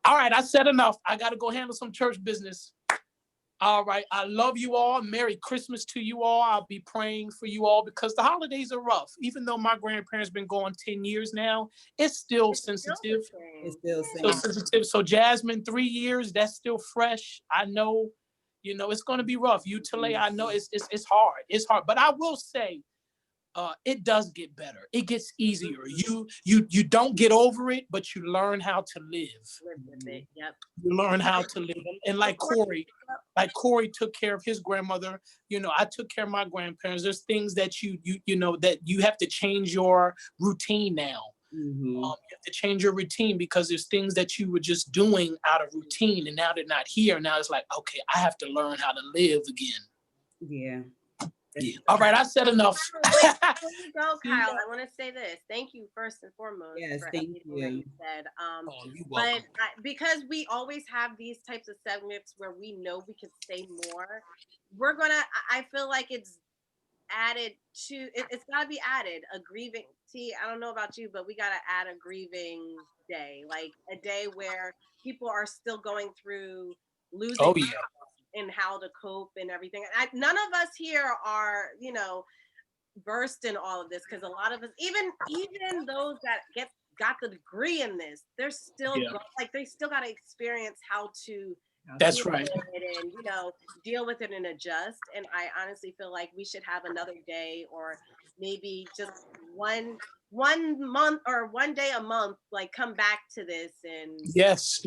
all right, I said enough. I got to go handle some church business. All right, I love you all. Merry Christmas to you all. I'll be praying for you all because the holidays are rough. Even though my grandparents been gone 10 years now, it's still sensitive. It's still sensitive. So Jasmine, 3 years, that's still fresh. I know, it's going to be rough. You, Tale, I know it's hard. It's hard. But I will say, it does get better. It gets easier. You don't get over it, but you learn how to live. Yep. You learn how to live. And like Corey took care of his grandmother, I took care of my grandparents. There's things that that you have to change your routine now. You have to change your routine because there's things that you were just doing out of routine, and now they're not here. Now it's like, okay, I have to learn how to live again. Yeah. All right, I said enough. Before you go, Kyle, I want to say this. Thank you first and foremost Yes, for thank everything you. that you said. You're welcome. But because we always have these types of segments where we know we can say more, I feel like it's added to it's got to be added a grieving I don't know about you, but we got to add a grieving day, like a day where people are still going through losing and how to cope and everything. None of us here are versed in all of this, because a lot of us, even those that got the degree in this, they're still they still got to experience how to That's right. and deal with it and adjust. And I honestly feel like we should have another day, or maybe just one month or one day a month, like come back to this. And yes.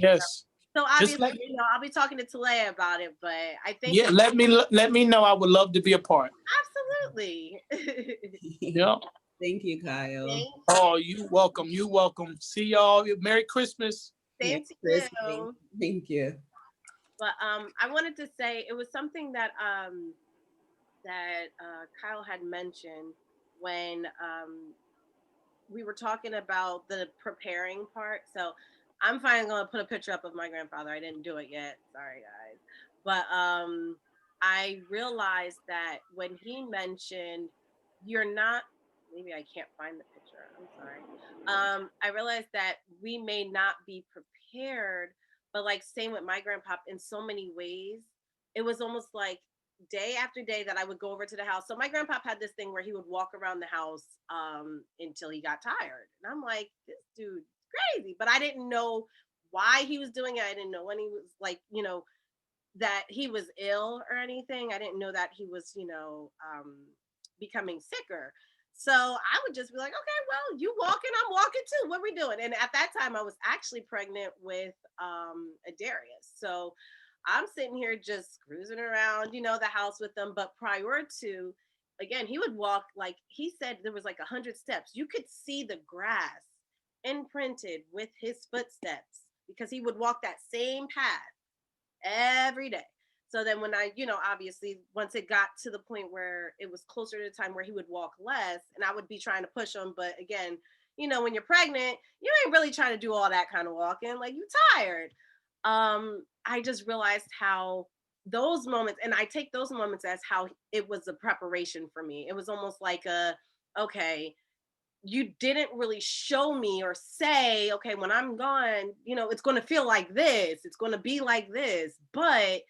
So obviously, I'll be talking to Talea about it, but I think let me know. I would love to be a part. Absolutely. Yeah. Thank you, Kyle. Oh, you welcome. You welcome. See y'all. Merry Christmas. Same to you. Thank you. But I wanted to say it was something that Kyle had mentioned when we were talking about the preparing part. So I'm finally gonna put a picture up of my grandfather. I didn't do it yet. Sorry guys. But I realized that when he mentioned you're not, maybe I can't find the picture. I'm sorry. I realized that we may not be prepared, but like same with my grandpa in so many ways. It was almost like day after day that I would go over to the house. So my grandpa had this thing where he would walk around the house until he got tired. And I'm like, this dude's crazy. But I didn't know why he was doing it. I didn't know when he was like, that he was ill or anything. I didn't know that he was, becoming sicker. So I would just be like, okay, well, you walking, I'm walking too. What are we doing? And at that time, I was actually pregnant with a Darius. So I'm sitting here just cruising around, the house with them. But prior to, again, he would walk like he said there was like 100 steps. You could see the grass imprinted with his footsteps because he would walk that same path every day. So then when I, obviously once it got to the point where it was closer to the time where he would walk less and I would be trying to push him. But again, when you're pregnant, you ain't really trying to do all that kind of walking. Like you tired. I just realized how those moments, and I take those moments as how it was a preparation for me. It was almost like okay, you didn't really show me or say, okay, when I'm gone, it's going to feel like this, it's going to be like this, but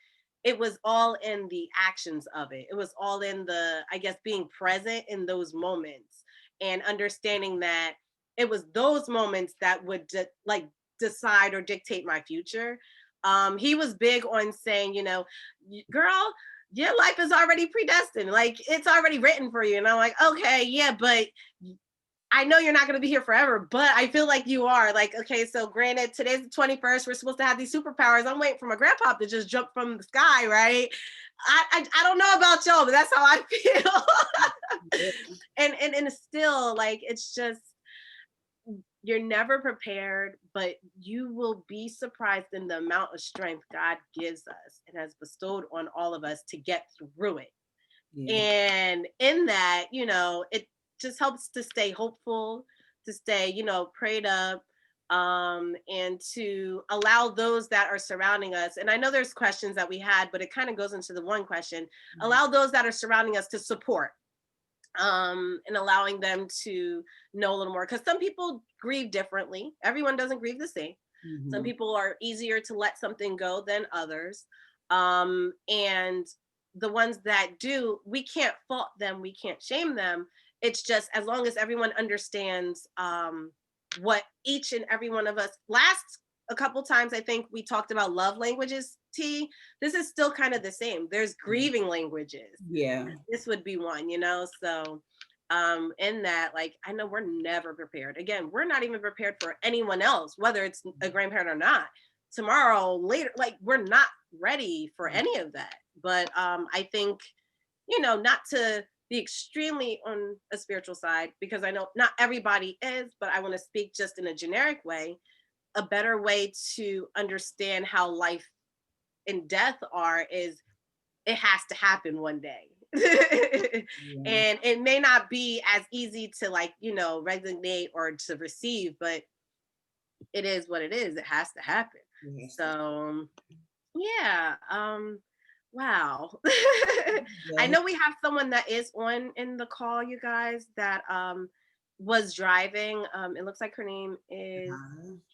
it was all in the actions of it. It was all in the, I guess, being present in those moments and understanding that it was those moments that would decide or dictate my future. He was big on saying, girl, your life is already predestined. Like it's already written for you. And I'm like, okay, yeah, but I know you're not going to be here forever, but I feel like you are. Like, okay, so granted, today's the 21st. We're supposed to have these superpowers. I'm waiting for my grandpa to just jump from the sky, right? I don't know about y'all, but that's how I feel. and still, like, it's just, you're never prepared, but you will be surprised in the amount of strength God gives us and has bestowed on all of us to get through it. Yeah. And in that, it just helps to stay hopeful, to stay, prayed up, and to allow those that are surrounding us. And I know there's questions that we had, but it kind of goes into the one question, allow those that are surrounding us to support, and allowing them to know a little more. Because some people grieve differently. Everyone doesn't grieve the same. Some people are easier to let something go than others. And the ones that do, we can't fault them, we can't shame them. It's just as long as everyone understands what each and every one of us, last a couple times I think we talked about love languages. This is still kind of the same. There's grieving languages. Yeah. This would be one, so in that, like, I know we're never prepared. Again, we're not even prepared for anyone else, whether it's a grandparent or not. Tomorrow, later, like, we're not ready for any of that. But I think, not to be extremely on a spiritual side, because I know not everybody is, but I want to speak just in a generic way. A better way to understand how life and death are is it has to happen one day. And it may not be as easy to, like, resonate or to receive, but it is what it is. It has to happen. Yes. So yeah. Wow. I Yeah. know we have someone that is on in the call, you guys, that was driving. It looks like her name is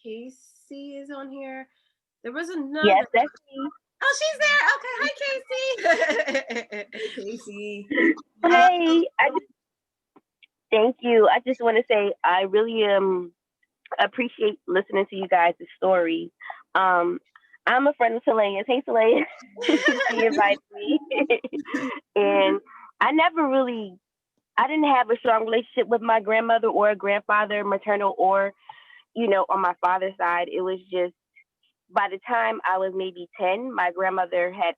Casey is on here. There was another. Yes, that's me. Oh, she's there. Okay. Hi, Casey. Casey. Hey, thank you. I just want to say I really appreciate listening to you guys' stories. I'm a friend of Selena's. Hey, Selena. She invited me. And I didn't have a strong relationship with my grandmother or grandfather, maternal or, on my father's side. It was just, by the time I was maybe 10, my grandmother had,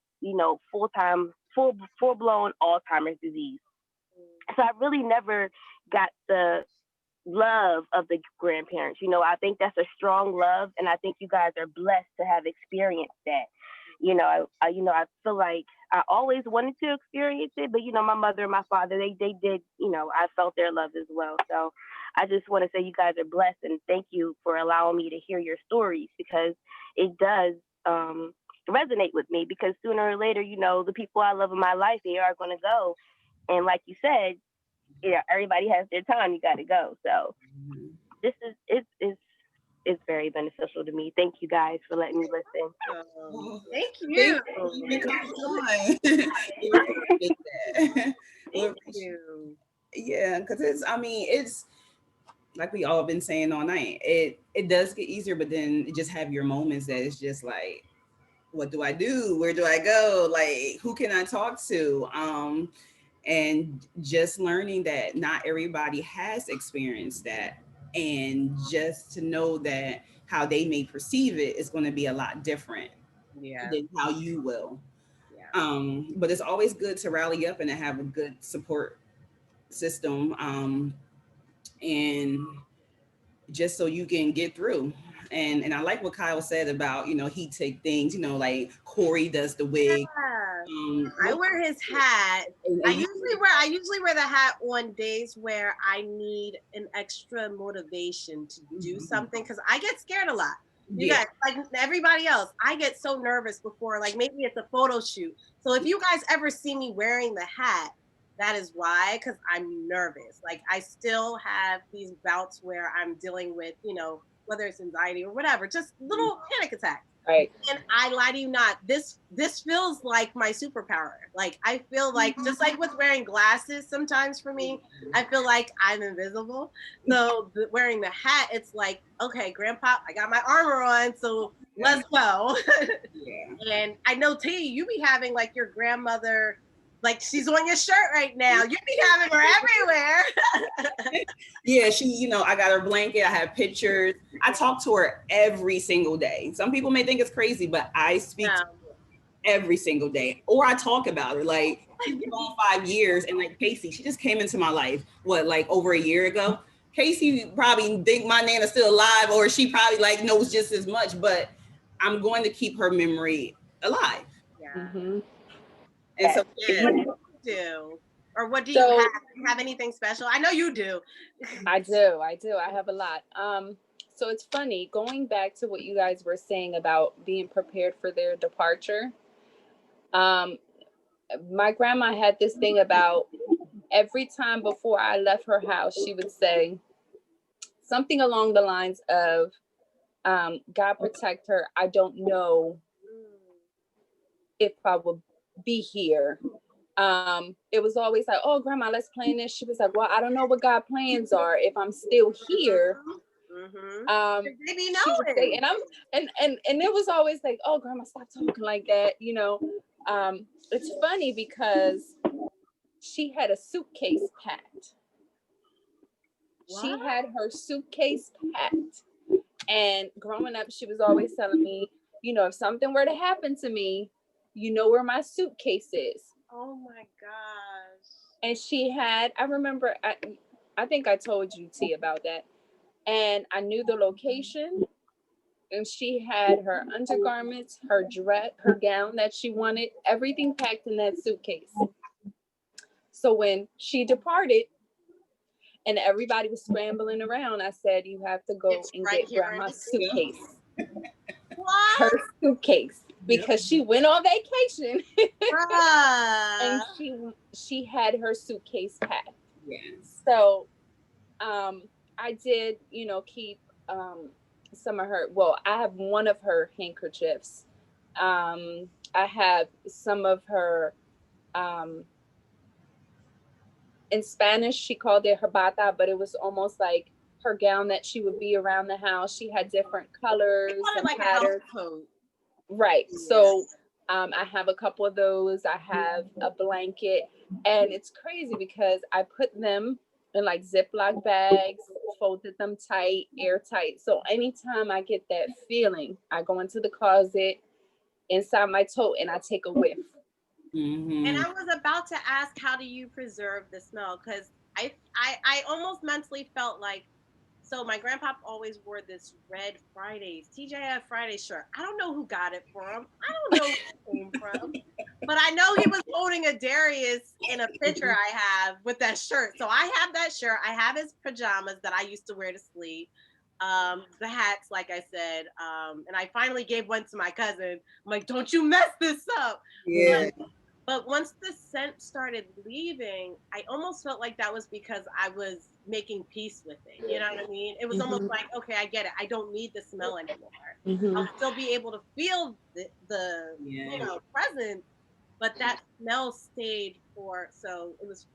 full-blown Alzheimer's disease. So I really never got the love of the grandparents. I think that's a strong love, and I think you guys are blessed to have experienced that. I feel like I always wanted to experience it, but my mother and my father, they did. I felt their love as well. So I just want to say you guys are blessed and thank you for allowing me to hear your stories because it does resonate with me because sooner or later, the people I love in my life, they are going to go. And like you said, everybody has their time. You got to go. So this is it's very beneficial to me. Thank you guys for letting me listen. Thank Thank you. you for coming on. We appreciate that. Thank you. Yeah, because it's like we all been saying all night. It does get easier, but then it just have your moments that it's just like, what do I do? Where do I go? Like, who can I talk to? And just learning that not everybody has experienced that, and just to know that how they may perceive it is going to be a lot different Yeah. than how you will. Yeah. But it's always good to rally up and to have a good support system, and just so you can get through. And I like what Kyle said about, he take things, like Corey does the wig. Yeah. I wear his hat. I usually wear the hat on days where I need an extra motivation to do something because I get scared a lot. You guys, like everybody else, I get so nervous before, like maybe it's a photo shoot. So if you guys ever see me wearing the hat, that is why, because I'm nervous. Like I still have these bouts where I'm dealing with, whether it's anxiety or whatever, just little panic attacks. Right. And I lie to you not, this feels like my superpower. Like I feel like, just like with wearing glasses sometimes for me, I feel like I'm invisible. So wearing the hat, it's like, okay, grandpa, I got my armor on, so let's go. Yeah. And I know T, you be having like your grandmother, like she's on your shirt right now. You be having her everywhere. Yeah, she, I got her blanket, I have pictures. I talk to her every single day. Some people may think it's crazy, but I speak to her every single day. Or I talk about her. Like, she's been gone 5 years, and like Casey, she just came into my life, like over a year ago. Casey probably think my Nana's still alive, or she probably like knows just as much, but I'm going to keep her memory alive. Yeah. Mm-hmm. And so, What do you do? Or what do you So- have? Do you have anything special? I know you do. I do. I have a lot. So it's funny going back to what you guys were saying about being prepared for their departure. My grandma had this thing about every time before I left her house, she would say something along the lines of, God protect her. I don't know if I will be here. It was always like, oh, grandma, let's plan this. She was like, well, I don't know what God plans are if I'm still here. They be She would say, knowing. and it was always like, oh, grandma, stop talking like that. It's funny because she had a suitcase packed. She had her suitcase packed. And growing up, she was always telling me, if something were to happen to me, you know where my suitcase is. Oh my gosh. And I remember, I think I told you, T, about that. And I knew the location. And she had her undergarments, her dress, her gown that she wanted, everything packed in that suitcase. So when she departed and everybody was scrambling around, I said, you have to go and get grandma's suitcase. What? Her suitcase. Because she went on vacation and she had her suitcase packed. Yes. So I did, keep some of her, I have one of her handkerchiefs. I have some of her, in Spanish, she called it her bata, but it was almost like her gown that she would be around the house. She had different colors and like patterns. A house coat. Right. Yeah. So I have a couple of those. I have a blanket, and it's crazy because I put them in like Ziploc bags, folded them tight, airtight. So anytime I get that feeling, I go into the closet inside my tote and I take a whiff. Mm-hmm. And I was about to ask, how do you preserve the smell? Because I almost mentally felt like, so my grandpa always wore this red Fridays, TJF Friday shirt. I don't know who got it for him. I don't know who it came from. But I know he was holding a Darius in a picture I have with that shirt. So I have that shirt. I have his pajamas that I used to wear to sleep. The hats, like I said. And I finally gave one to my cousin. I'm like, don't you mess this up. Yeah. But once the scent started leaving, I almost felt like that was because I was making peace with it. You know what I mean? It was almost like, okay, I get it. I don't need the smell anymore. I'll still be able to feel the presence, but that smell stayed for, so it was,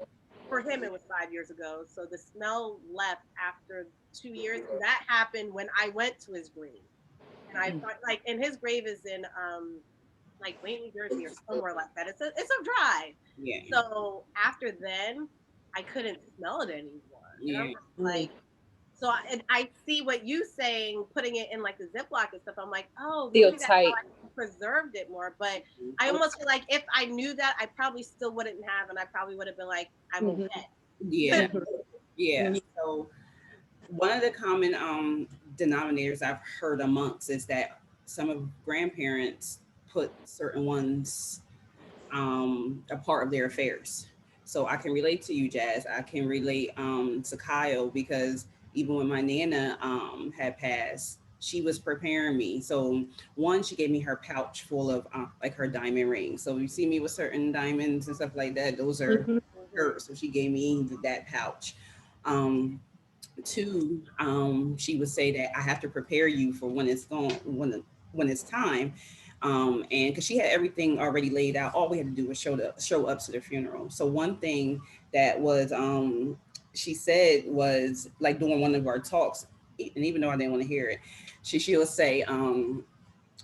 for him, it was 5 years ago. So the smell left after 2 years. And that happened when I went to his grave. And I thought, like, and his grave is in, like Wayne, New Jersey, or somewhere like that. It's a drive. Yeah. So after then, I couldn't smell it anymore. And I'm Yeah. just like, so and I see what you saying, putting it in like the Ziploc and stuff. I'm like, oh, Feel maybe that's tight. how I preserved it more. But I almost feel like if I knew that, I probably still wouldn't have, and I probably would have been like, I'm okay. Yeah. Yeah. So one of the common denominators I've heard amongst is that some of grandparents put certain ones a part of their affairs. So I can relate to you, Jazz. I can relate to Kyle because even when my nana had passed, she was preparing me. So one, she gave me her pouch full of like her diamond rings. So you see me with certain diamonds and stuff like that. Those are hers. So she gave me that pouch. Um, Two, she would say that I have to prepare you for when it's gone, when it's time. And because she had everything already laid out, all we had to do was show up to the funeral. So one thing that was she said was like during one of our talks, and even though I didn't want to hear it, she'll say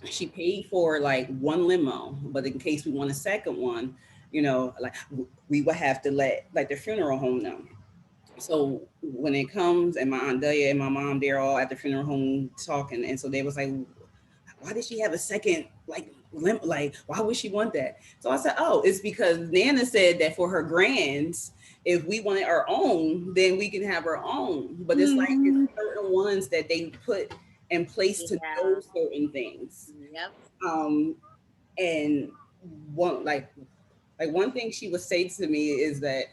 she paid for like one limo, but in case we want a second one, like we would have to let like the funeral home know. So when it comes, and my aunt Delia and my mom, they're all at the funeral home talking, and so they was like, why did she have a second like why would she want that? So I said, oh, it's because Nana said that for her grands, if we wanted our own, then we can have our own. But it's like it's certain ones that they put in place to know certain things. Yep. And one like one thing she would say to me is that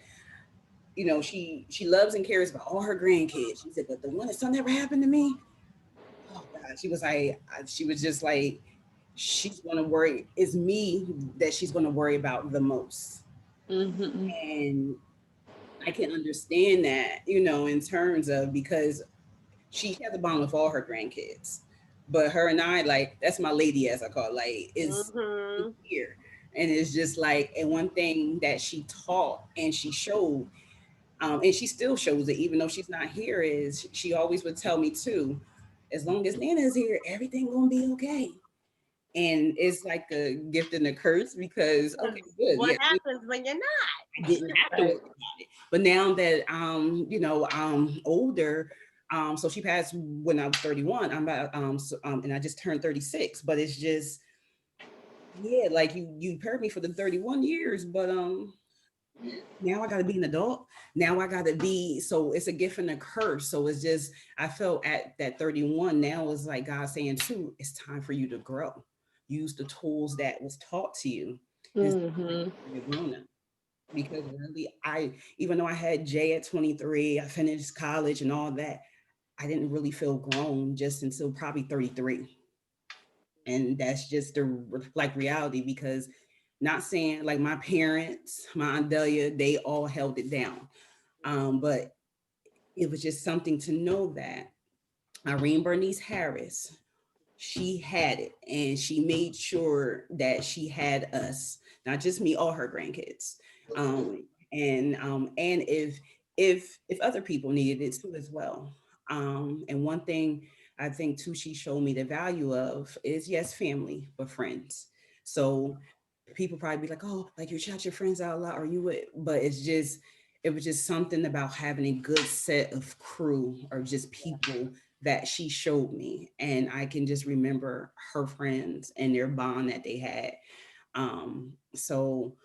she loves and cares about all her grandkids. She said, but the one that something ever happened to me, oh God, she was like, she was just like, she's gonna worry. It's me that she's gonna worry about the most. And I can understand that, in terms of because she has a bond with all her grandkids. But her and I, like, that's my lady, as I call it, like, is here. And it's just like, and one thing that she taught and she showed, and she still shows it, even though she's not here, is she always would tell me too, as long as Nana's here, everything gonna be okay. And it's like a gift and a curse because okay, good. What Yeah, happens when you're not? I didn't have to worry about it. But now that older, so she passed when I was 31. I'm about and I just turned 36. But it's just yeah, like you prepared me for the 31 years, but now I gotta be an adult. Now I gotta be so it's a gift and a curse. So it's just I felt at that 31 now is like God saying too, it's time for you to grow. Use the tools that was taught to you. It's you're grown up because really I even though I had Jay at 23, I finished college and all that, I didn't really feel grown just until probably 33. And that's just the like reality because not saying like my parents, my Aunt Delia, they all held it down. But it was just something to know that Irene Bernice Harris, she had it and she made sure that she had us, not just me, all her grandkids. And if other people needed it too as well. And one thing I think too she showed me the value of is yes, family, but friends. So people probably be like, oh, like you shout your friends out loud or you would, but it was just something about having a good set of crew or just people that she showed me. And I can just remember her friends and their bond that they had. So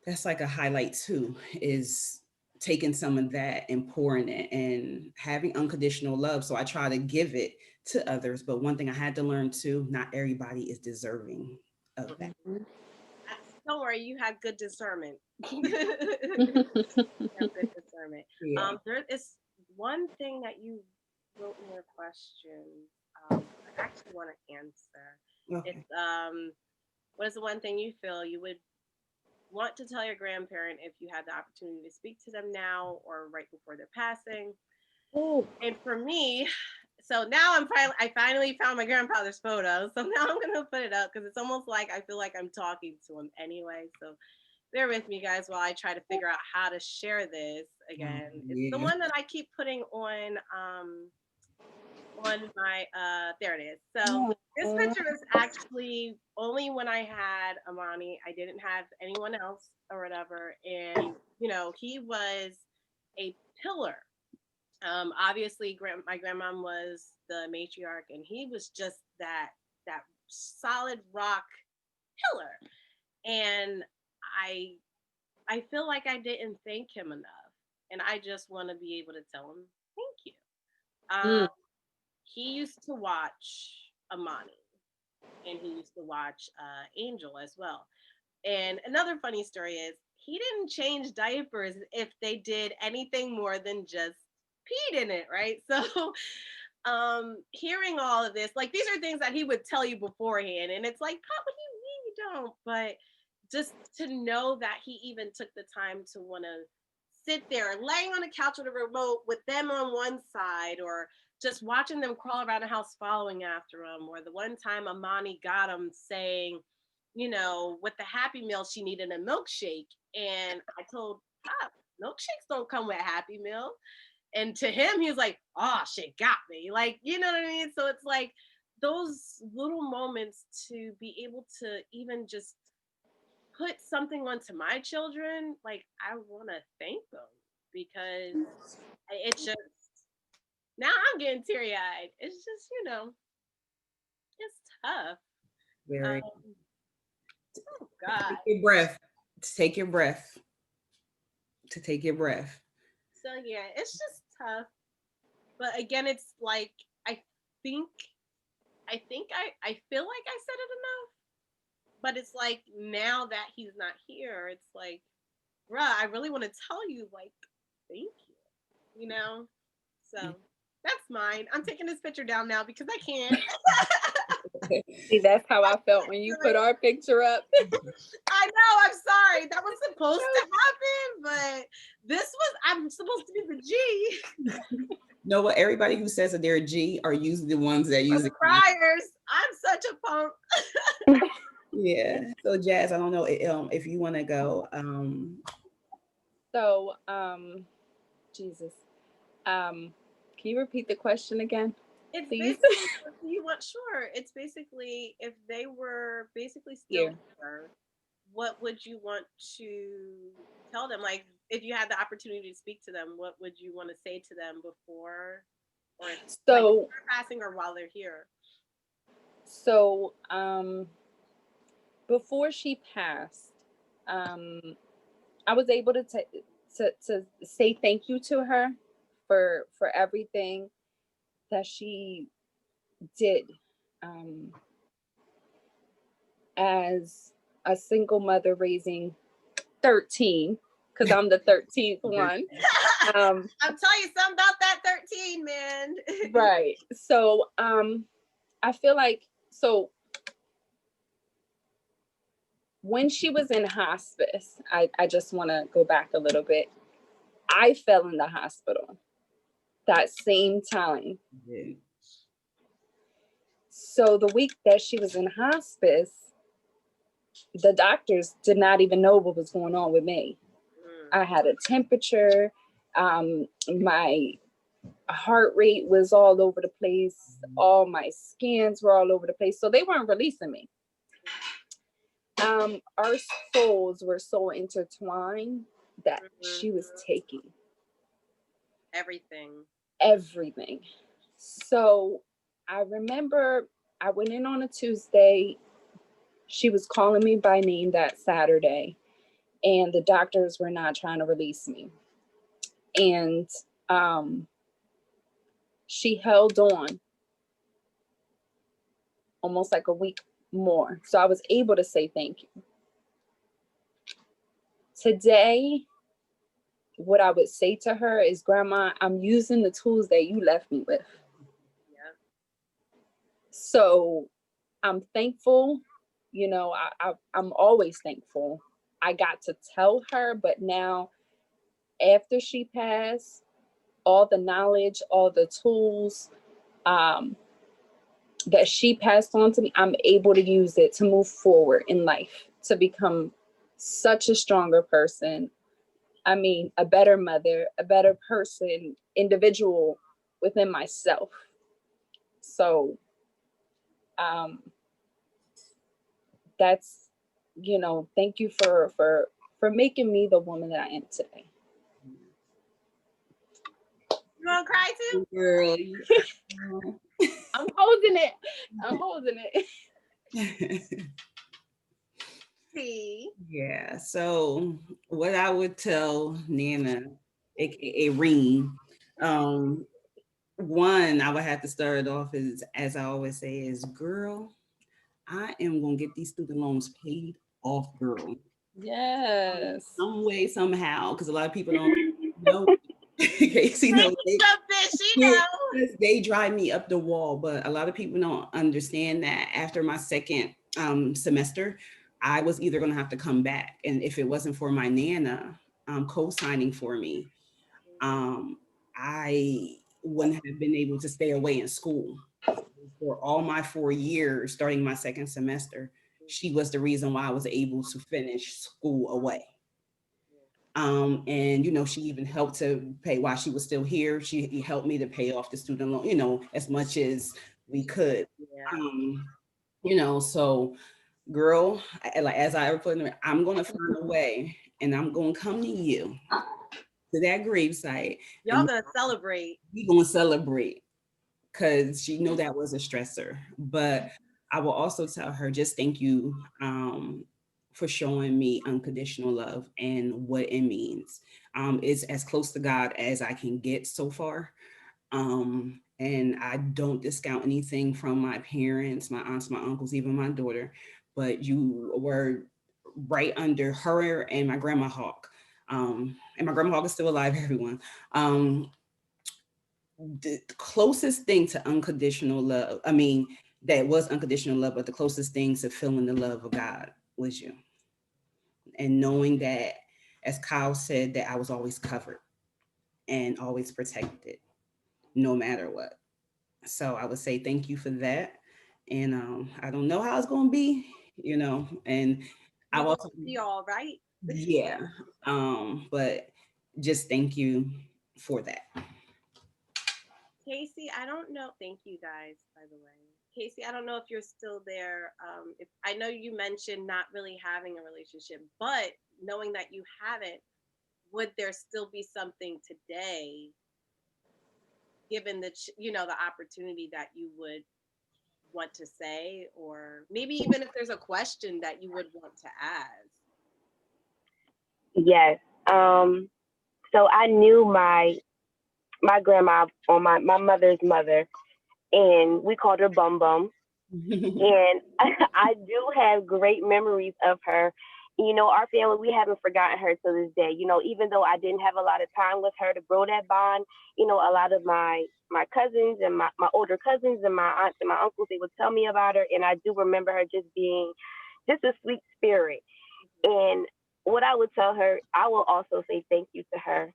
that's like a highlight too, is taking some of that and pouring it and having unconditional love. So I try to give it to others. But one thing I had to learn too, not everybody is deserving of that. Don't worry, you had good discernment. You have good discernment. Yeah. There is one thing that you wrote in your question. I actually want to answer. Okay. It's what is the one thing you feel you would want to tell your grandparent if you had the opportunity to speak to them now or right before their passing? Oh, And for me, so now I finally found my grandfather's photo. So now I'm gonna put it up because it's almost like I feel like I'm talking to him anyway. So bear with me guys while I try to figure out how to share this again. It's the Yeah. one that I keep putting on my there it is. So this picture is actually only when I had Amani. I didn't have anyone else or whatever. And he was a pillar. Obviously my grandmom was the matriarch and he was just that solid rock pillar. And I I feel like I didn't thank him enough. And I just want to be able to tell him thank you. Um, mm, he used to watch Amani and he used to watch Angel as well. And another funny story is he didn't change diapers if they did anything more than just peed in it, right? So hearing all of this, like these are things that he would tell you beforehand, and it's like, Pop, what do you mean you don't? But just to know that he even took the time to want to sit there laying on the couch with a remote with them on one side or just watching them crawl around the house following after him, or the one time Amani got him saying, with the Happy Meal, she needed a milkshake. And I told Pop, milkshakes don't come with Happy Meal. And to him, he was like, oh, shit got me. Like, you know what I mean? So it's like those little moments to be able to even just put something onto my children, like, I want to thank them because it's just, now I'm getting teary eyed. It's just, it's tough. Very. Oh, God. Take your breath. Take your breath. To take your breath. So, yeah, it's just tough. But again, it's like, I think, I feel like I said it enough. But it's like now that he's not here, it's like, bruh, I really want to tell you, like, thank you. So that's mine. I'm taking this picture down now because I can't. see, that's how I felt when you put our picture up. I know, I'm sorry. That was supposed to happen, but I'm supposed to be the G. Know what? Everybody who says that they're a G are usually the ones that use The it. criers. I'm such a punk. Yeah. So Jazz, I don't know if you want to go. So, Jesus. Can you repeat the question again, It's please? basically, you want, sure. It's basically, if they were basically still Here. here, what would you want to tell them? Like, if you had the opportunity to speak to them, what would you want to say to them before, or like So, they're passing, or while they're here? so, before she passed, I was able to say thank you to her for everything that she did, as a single mother raising 13, because I'm the 13th one. I'm telling you something about that 13, man. Right. So I feel like, so when she was in hospice, I just want to go back a little bit. I fell in the hospital that same time. Yeah. So the week that she was in hospice, the doctors did not even know what was going on with me. I had a temperature. My heart rate was all over the place. All my scans were all over the place. So they weren't releasing me. Our souls were so intertwined that she was taking everything. So I remember I went in on a Tuesday. She was calling me by name that Saturday, and the doctors were not trying to release me. And she held on almost like a week more. So I was able to say thank you. today, what I would say to her is, Grandma, I'm using the tools that you left me with. Yeah. So I'm thankful. I'm always thankful. I got to tell her, but now after she passed, all the knowledge, all the tools um, that she passed on to me, I'm able to use it to move forward in life, to become such a stronger person. I mean, a better mother, a better person, individual within myself. So um, that's, thank you for making me the woman that I am today. You gonna cry too? Girl. I'm holding it. I'm holding it. See. Yeah. So what I would tell Nana, aka Reem, one, I would have to start it off as I always say, is girl, I am gonna get these student loans paid off, girl. Yes. Some way, somehow, because a lot of people don't know. Casey Thank knows you, so bitch. She they, know. they drive me up the wall, but a lot of people don't understand that after my second semester, I was either gonna have to come back, and if it wasn't for my Nana co-signing for me, um, I wouldn't have been able to stay away in school for all my 4 years, starting my second semester. She was the reason why I was able to finish school away. And she even helped to pay while she was still here. She helped me to pay off the student loan, as much as we could. Yeah. So girl, like as I put in, I'm gonna find a way, and I'm gonna come to you to that gravesite, Y'all and gonna celebrate. we gonna celebrate because she know that was a stressor. But I will also tell her just thank you for showing me unconditional love and what it means. It's as close to God as I can get so far. And I don't discount anything from my parents, my aunts, my uncles, even my daughter. But you were right under her and my grandma Hawk. And my grandma Hawk is still alive, everyone. The closest thing to unconditional love, I mean, that was unconditional love, but the closest thing to feeling the love of God was you. And knowing that, as Kyle said, that I was always covered and always protected, no matter what. So I would say thank you for that. And I don't know how it's going to be, and I We gonna also, be all right. yeah, but just thank you for that. Casey, I don't know. Thank you guys, by the way. Casey, I don't know if you're still there. If I know you mentioned not really having a relationship, but knowing that you haven't, would there still be something today, given the opportunity that you would want to say, or maybe even if there's a question that you would want to ask? Yes. So I knew my grandma, or my mother's mother, and we called her Bum Bum. And I do have great memories of her. Our family, we haven't forgotten her to this day. Even though I didn't have a lot of time with her to grow that bond, a lot of my cousins and my older cousins and my aunts and my uncles, they would tell me about her, and I do remember her just being just a sweet spirit. And what I would tell her, I will also say thank you to her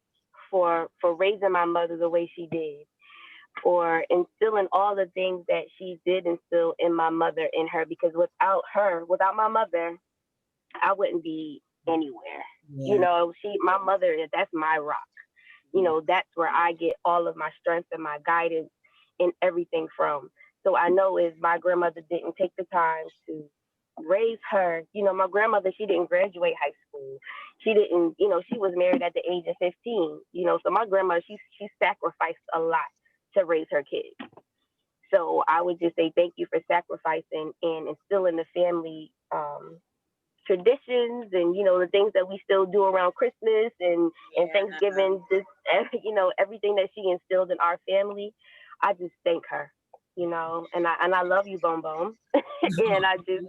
for raising my mother the way she did, for instilling all the things that she did instill in my mother in her, because without her, without my mother, I wouldn't be anywhere. Yeah. My mother, that's my rock. That's where I get all of my strength and my guidance and everything from. So I know if my grandmother didn't take the time to raise her, my grandmother, she didn't graduate high school. She didn't, she was married at the age of 15, so my grandmother, she sacrificed a lot to raise her kids. So I would just say thank you for sacrificing and instilling the family traditions, and the things that we still do around Christmas and Yeah. Thanksgiving. Just everything that she instilled in our family. I just thank her. And I love you, Bum Bum. and I just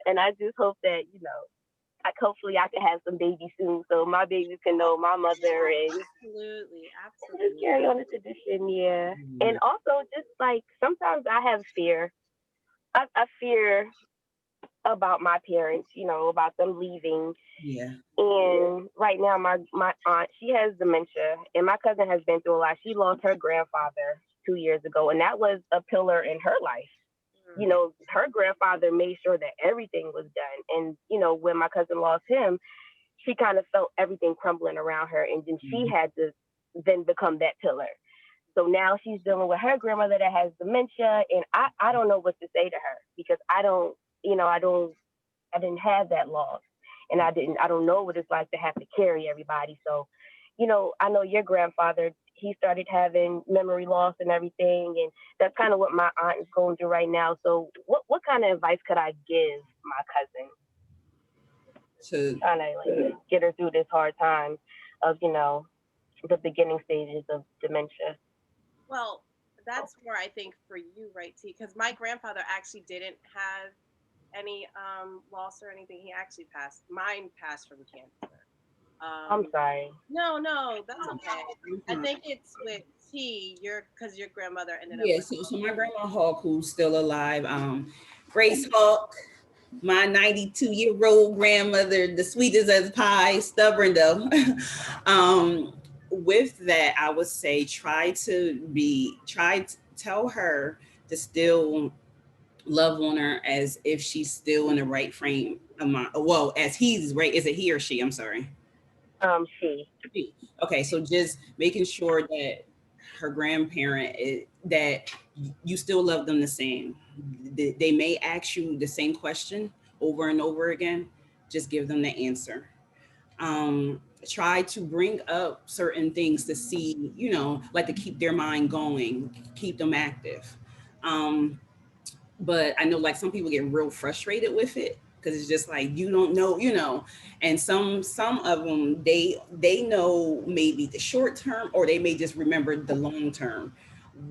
and I just hope that like hopefully I can have some babies soon, so my babies can know my mother and Absolutely, just absolutely. carry on the tradition. Yeah, and Yeah. also just like sometimes I have fear. I fear about my parents, about them leaving. Yeah. And right now, my aunt, she has dementia, and my cousin has been through a lot. She lost her grandfather 2 years ago, and that was a pillar in her life. Mm. Her grandfather made sure that everything was done. And, when my cousin lost him, she kind of felt everything crumbling around her. And then she Mhm. had to then become that pillar. So now she's dealing with her grandmother that has dementia. And I don't know what to say to her because I didn't have that loss. And I don't know what it's like to have to carry everybody. So, I know your grandfather, he started having memory loss and everything. And that's kind of what my aunt is going through right now. So what kind of advice could I give my cousin, To trying to like get her through this hard time of, the beginning stages of dementia? Well, that's where I think for you, right, T? Because my grandfather actually didn't have any loss or anything. He actually passed. Mine passed from cancer. I'm Um, sorry. no, no, that's okay. I Mhm. think it's with T. Your because your grandmother ended up Yeah, with so my grandma Hawk, who's still alive, Grace Hawk, my 92-year-old grandmother, the sweetest as pie, stubborn though. With that, I would say try to tell her to still love on her as if she's still in the right frame of mind. Well, as he's right, is it he or she? I'm sorry. She. Okay, so just making sure that her grandparent that you still love them the same. They may ask you the same question over and over again. Just give them the answer. Try to bring up certain things to see, like to keep their mind going, keep them active. Um, but I know like some people get real frustrated with it because it's just like you don't know, and some of them they know maybe the short term or they may just remember the long term.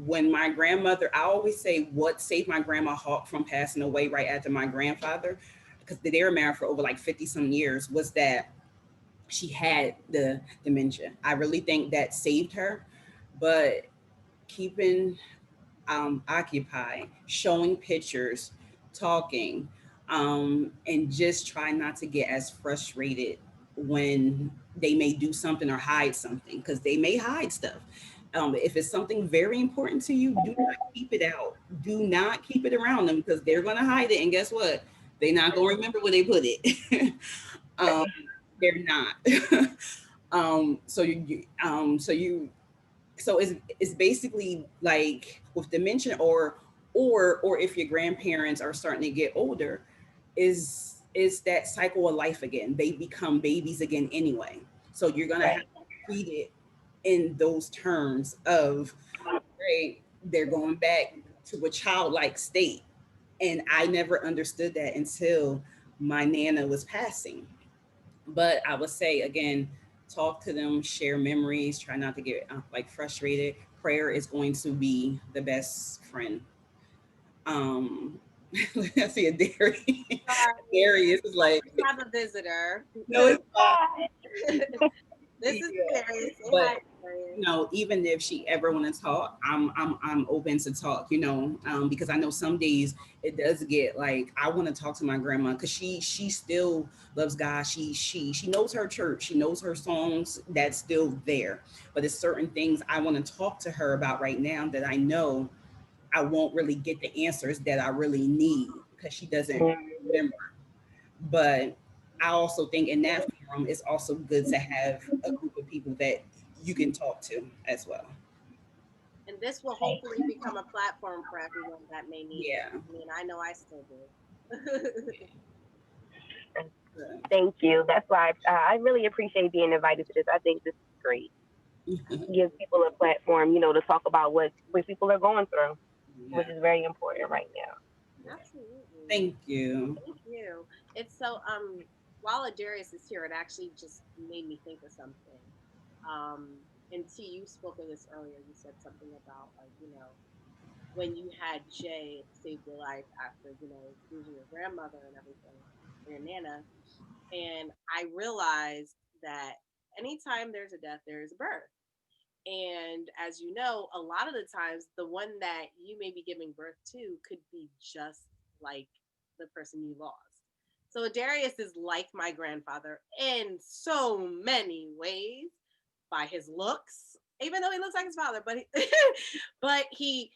When my grandmother, I always say what saved my grandma Hawk from passing away right after my grandfather, because they were married for over like 50 some years, was that she had the dementia. I really think that saved her. But keeping occupy, showing pictures, talking, and just try not to get as frustrated when they may do something or hide something because they may hide stuff. If it's something very important to you, do not keep it out. Do not keep it around them because they're going to hide it. And guess what? They're not going to remember where they put it. um, they're not. So it's basically like with dementia or if your grandparents are starting to get older, is that cycle of life again. They become babies again anyway. So you're gonna have Right. to treat it in those terms of right, they're going back to a childlike state. And I never understood that until my nana was passing. But I would say again, talk to them, share memories, try not to get like frustrated. Prayer is going to be the best friend. um I see a Darius. sorry. Darius is like, We have a visitor. no, it's not. This is Yeah. Darius. Say But hi, Darius. even if she ever want to talk, I'm open to talk, because I know some days it does get like I want to talk to my grandma because she still loves God. She knows her church, she knows her songs, that's still there. But there's certain things I want to talk to her about right now that I know I won't really get the answers that I really need because she doesn't remember. But I also think in that forum, it's also good to have a group of people that you can talk to as well. And this will hopefully become a platform for everyone that may need it. Yeah. I mean, I know I still do. Thank you. That's why I really appreciate being invited to this. I think this is great. Gives people a platform, to talk about what people are going through, which Yeah. is very important right now. Absolutely. Thank you. Thank you. It's so while Adarius is here, it actually just made me think of something. And T, you spoke of this earlier. You said something about like, when you had Jay, it saved your life after, losing your grandmother and everything, or your nana. And I realized that anytime there's a death, there is a birth. And as you know, a lot of the times, the one that you may be giving birth to could be just like the person you lost. So Darius is like my grandfather in so many ways by his looks, even though he looks like his father, but but he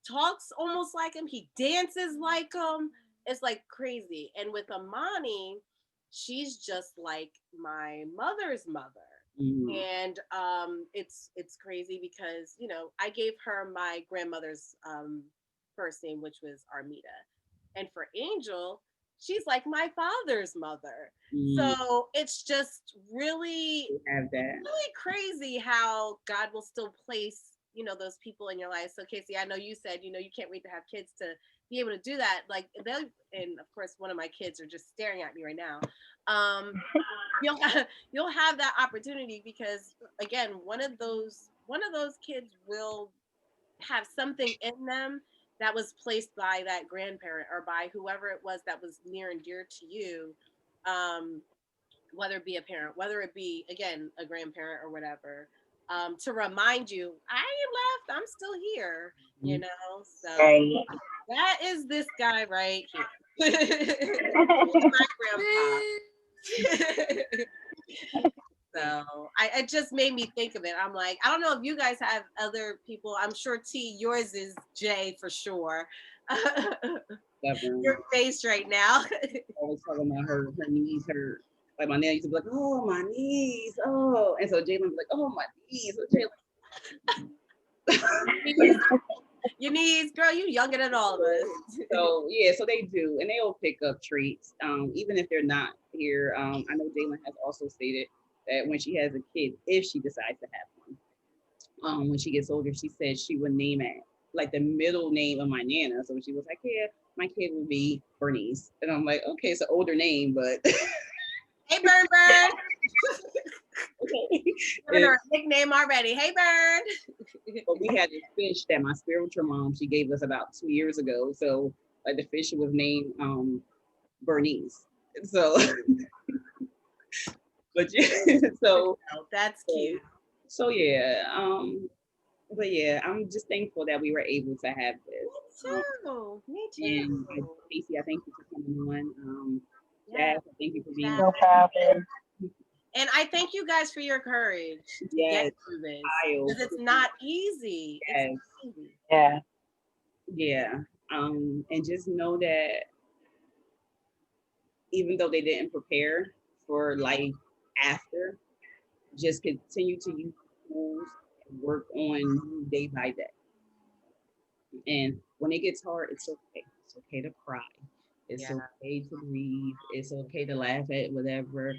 talks almost like him. He dances like him. It's like crazy. And with Amani, she's just like my mother's mother. And it's crazy because I gave her my grandmother's first name, which was Armida, and for Angel, she's like my father's mother. So it's just really have that. really crazy how God will still place those people in your life. So Casey, I know you said you can't wait to have kids to be able to do that. Like and of course one of my kids are just staring at me right now. You'll have that opportunity because again, one of those kids will have something in them that was placed by that grandparent or by whoever it was that was near and dear to you, whether it be a parent, whether it be again a grandparent or whatever, to remind you I ain't left, I'm still here, so Right. that is this guy right here. My grandpa. So it just made me think of it. I'm like, I don't know if you guys have other people. I'm sure T, yours is Jay for sure. Your face right now. Always talking about her knees hurt. Like my nail used to be like, oh my knees, oh, and so Jalen was like, oh my knees. So Jalen, your knees, girl, you younger than all of us. So yeah, so they do, and they'll pick up treats, even if they're not here. I know Jalen has also stated that when she has a kid, if she decides to have one, when she gets older, she said she would name it like the middle name of my nana. So she was like, yeah, my kid would be Bernice, and I'm like, okay, it's an older name, but. Hey, Bird. Giving her a nickname already. Hey, Bird. But we had this fish that my spiritual mom, she gave us about 2 years ago. So like the fish was named Bernice. So, but yeah, so oh, that's cute. So yeah, but yeah, I'm just thankful that we were able to have this. Me too. And Casey, I thank you for coming on. Yes, I thank you for being no problem. And I thank you guys for your courage to get through this because it's not easy. Yes. It's not easy. Yeah. Yeah. And just know that even though they didn't prepare for life after, just continue to use tools and work on you day by day. And when it gets hard, it's okay. It's okay to cry. It's okay to grieve. It's okay to laugh at whatever.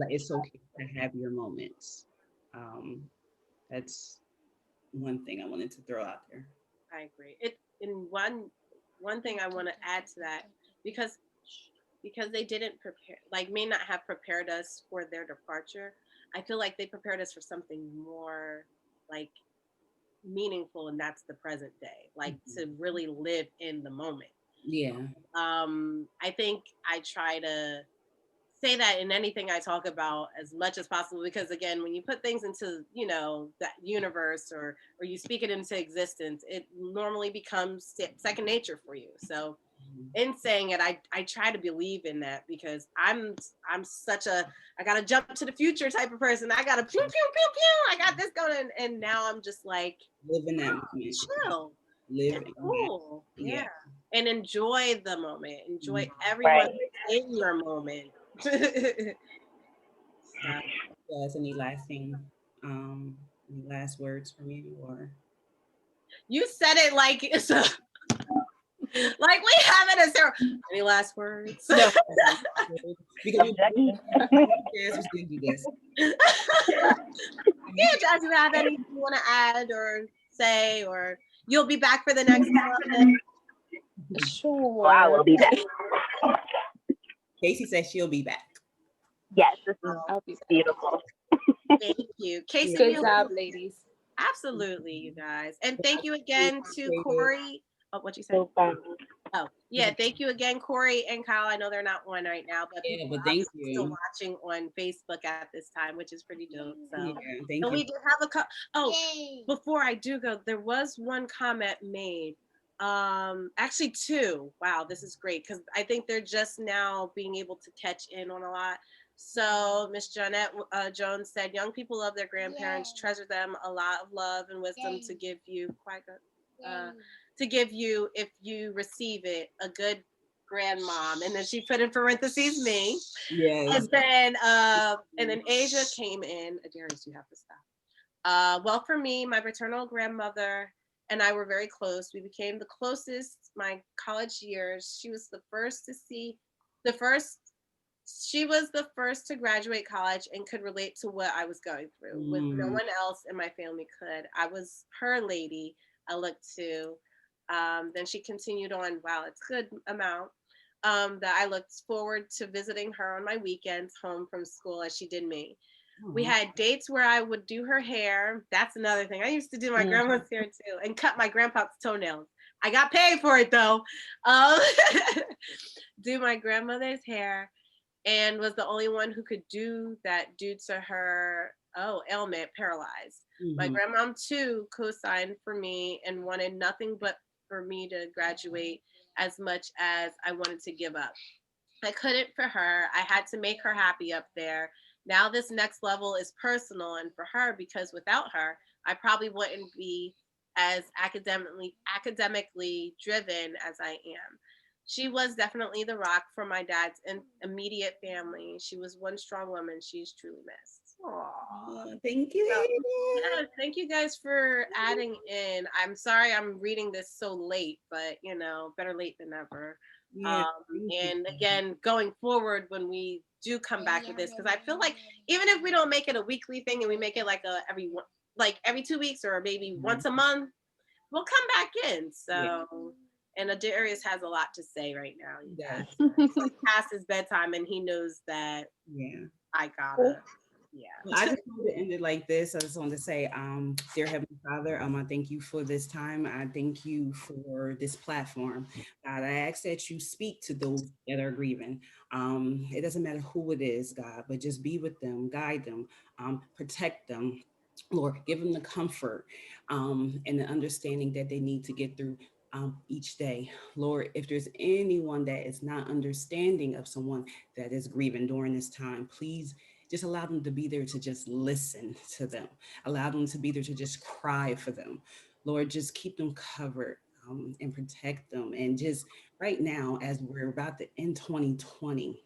It's okay to have your moments. That's one thing I wanted to throw out there. I agree. In one thing I want to add to that because they didn't prepare, like may not have prepared us for their departure. I feel like they prepared us for something more like meaningful, and that's the present day, like to really live in the moment. Yeah. I think I try to say that in anything I talk about as much as possible because again, when you put things into that universe or you speak it into existence, it normally becomes second nature for you. So in saying it, I try to believe in that because I'm such a I gotta jump to the future type of person. I gotta pew pew pew pew. I got this going, and now I'm just like living that moment. Chill. Living. Cool. Yeah. And enjoy the moment. Enjoy everyone in your moment. Yes. Any last words from you or? You said it like it's a. Like we have it as there. Any last words? No. Because you do this. Yeah, Jazzy, you have anything you want to add or say, or you'll be back for the next one? Sure. I will be back. Casey says she'll be back. Yes, this is beautiful. Thank you, Casey. Good job, ladies. Absolutely, you guys, and thank you again to Corey. Oh, what you said? No problem. Oh, yeah. Thank you again, Corey and Kyle. I know they're not on right now, but Yeah, people but are thank still you. watching on Facebook at this time, which is pretty dope. Yeah, So, thank and you. we did have oh, before I do go, there was one comment made. Actually two. Wow, this is great because I think they're just now being able to catch in on a lot. So Miss Jonette Jones said, "Young people love their grandparents, treasure them, a lot of love and wisdom to give you. Quite good. To give you if you receive it, a good grandmom." And then she put in parentheses me. Yes. And then Asia came in. Darius, you have to stop. Well, for me, my paternal grandmother and I were very close. We became the closest my college years. The first she was the first to graduate college and could relate to what I was going through. With no one else in my family could. I was her lady I looked to. Then she continued on, wow, it's a good amount. That I looked forward to visiting her on my weekends home from school as she did me. We had dates where I would do her hair. That's another thing. I used to do my grandma's hair too and cut my grandpa's toenails. I got paid for it though. Um, do my grandmother's hair and was the only one who could do that due to her ailment, paralyzed. My grandmom too co-signed for me and wanted nothing but for me to graduate as much as I wanted to give up. I couldn't for her. I had to make her happy up there. Now this next level is personal and for her because without her, I probably wouldn't be as academically driven as I am. She was definitely the rock for my dad's immediate family. She was one strong woman. She's truly missed. Aww. Thank you. So, yes, thank you guys for adding in. I'm sorry I'm reading this so late, but better late than never. Yeah, And again, going forward when we do come back with this, because I feel like even if we don't make it a weekly thing and we make it like every 2 weeks or maybe once a month, we'll come back in. So, and Adarius has a lot to say right now. Yes. It's like past his bedtime, and he knows that. Yeah. I gotta. Yeah. Well, I just wanted to end it like this. I just wanted to say, dear Heavenly Father, I thank you for this time. I thank you for this platform. God, I ask that you speak to those that are grieving. It doesn't matter who it is, God, but just be with them, guide them, protect them. Lord, give them the comfort and the understanding that they need to get through each day. Lord, if there's anyone that is not understanding of someone that is grieving during this time, please just allow them to be there to just listen to them. Allow them to be there to just cry for them. Lord, just keep them covered and protect them. And just right now, as we're about to end 2020,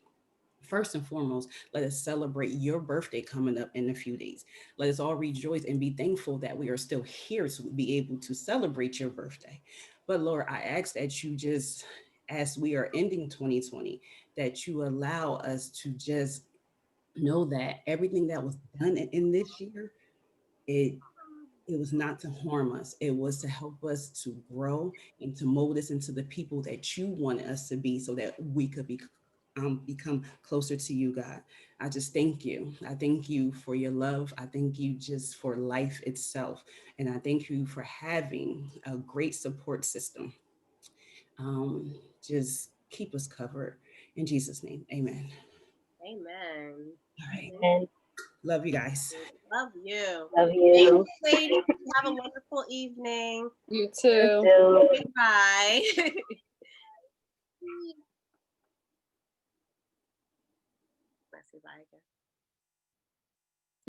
first and foremost, let us celebrate your birthday coming up in a few days. Let us all rejoice and be thankful that we are still here to be able to celebrate your birthday. But Lord, I ask that you just, as we are ending 2020, that you allow us to just know that everything that was done in this year, it it was not to harm us. It was to help us to grow and to mold us into the people that you wanted us to be so that we could become closer to you, God. I just thank you. I thank you for your love. I thank you just for life itself. And I thank you for having a great support system. Just keep us covered. In Jesus' name, amen. Amen. All right. And Love you guys. Love you. love Thank you. you, ladies. Have a wonderful evening. You You too. too. Goodbye.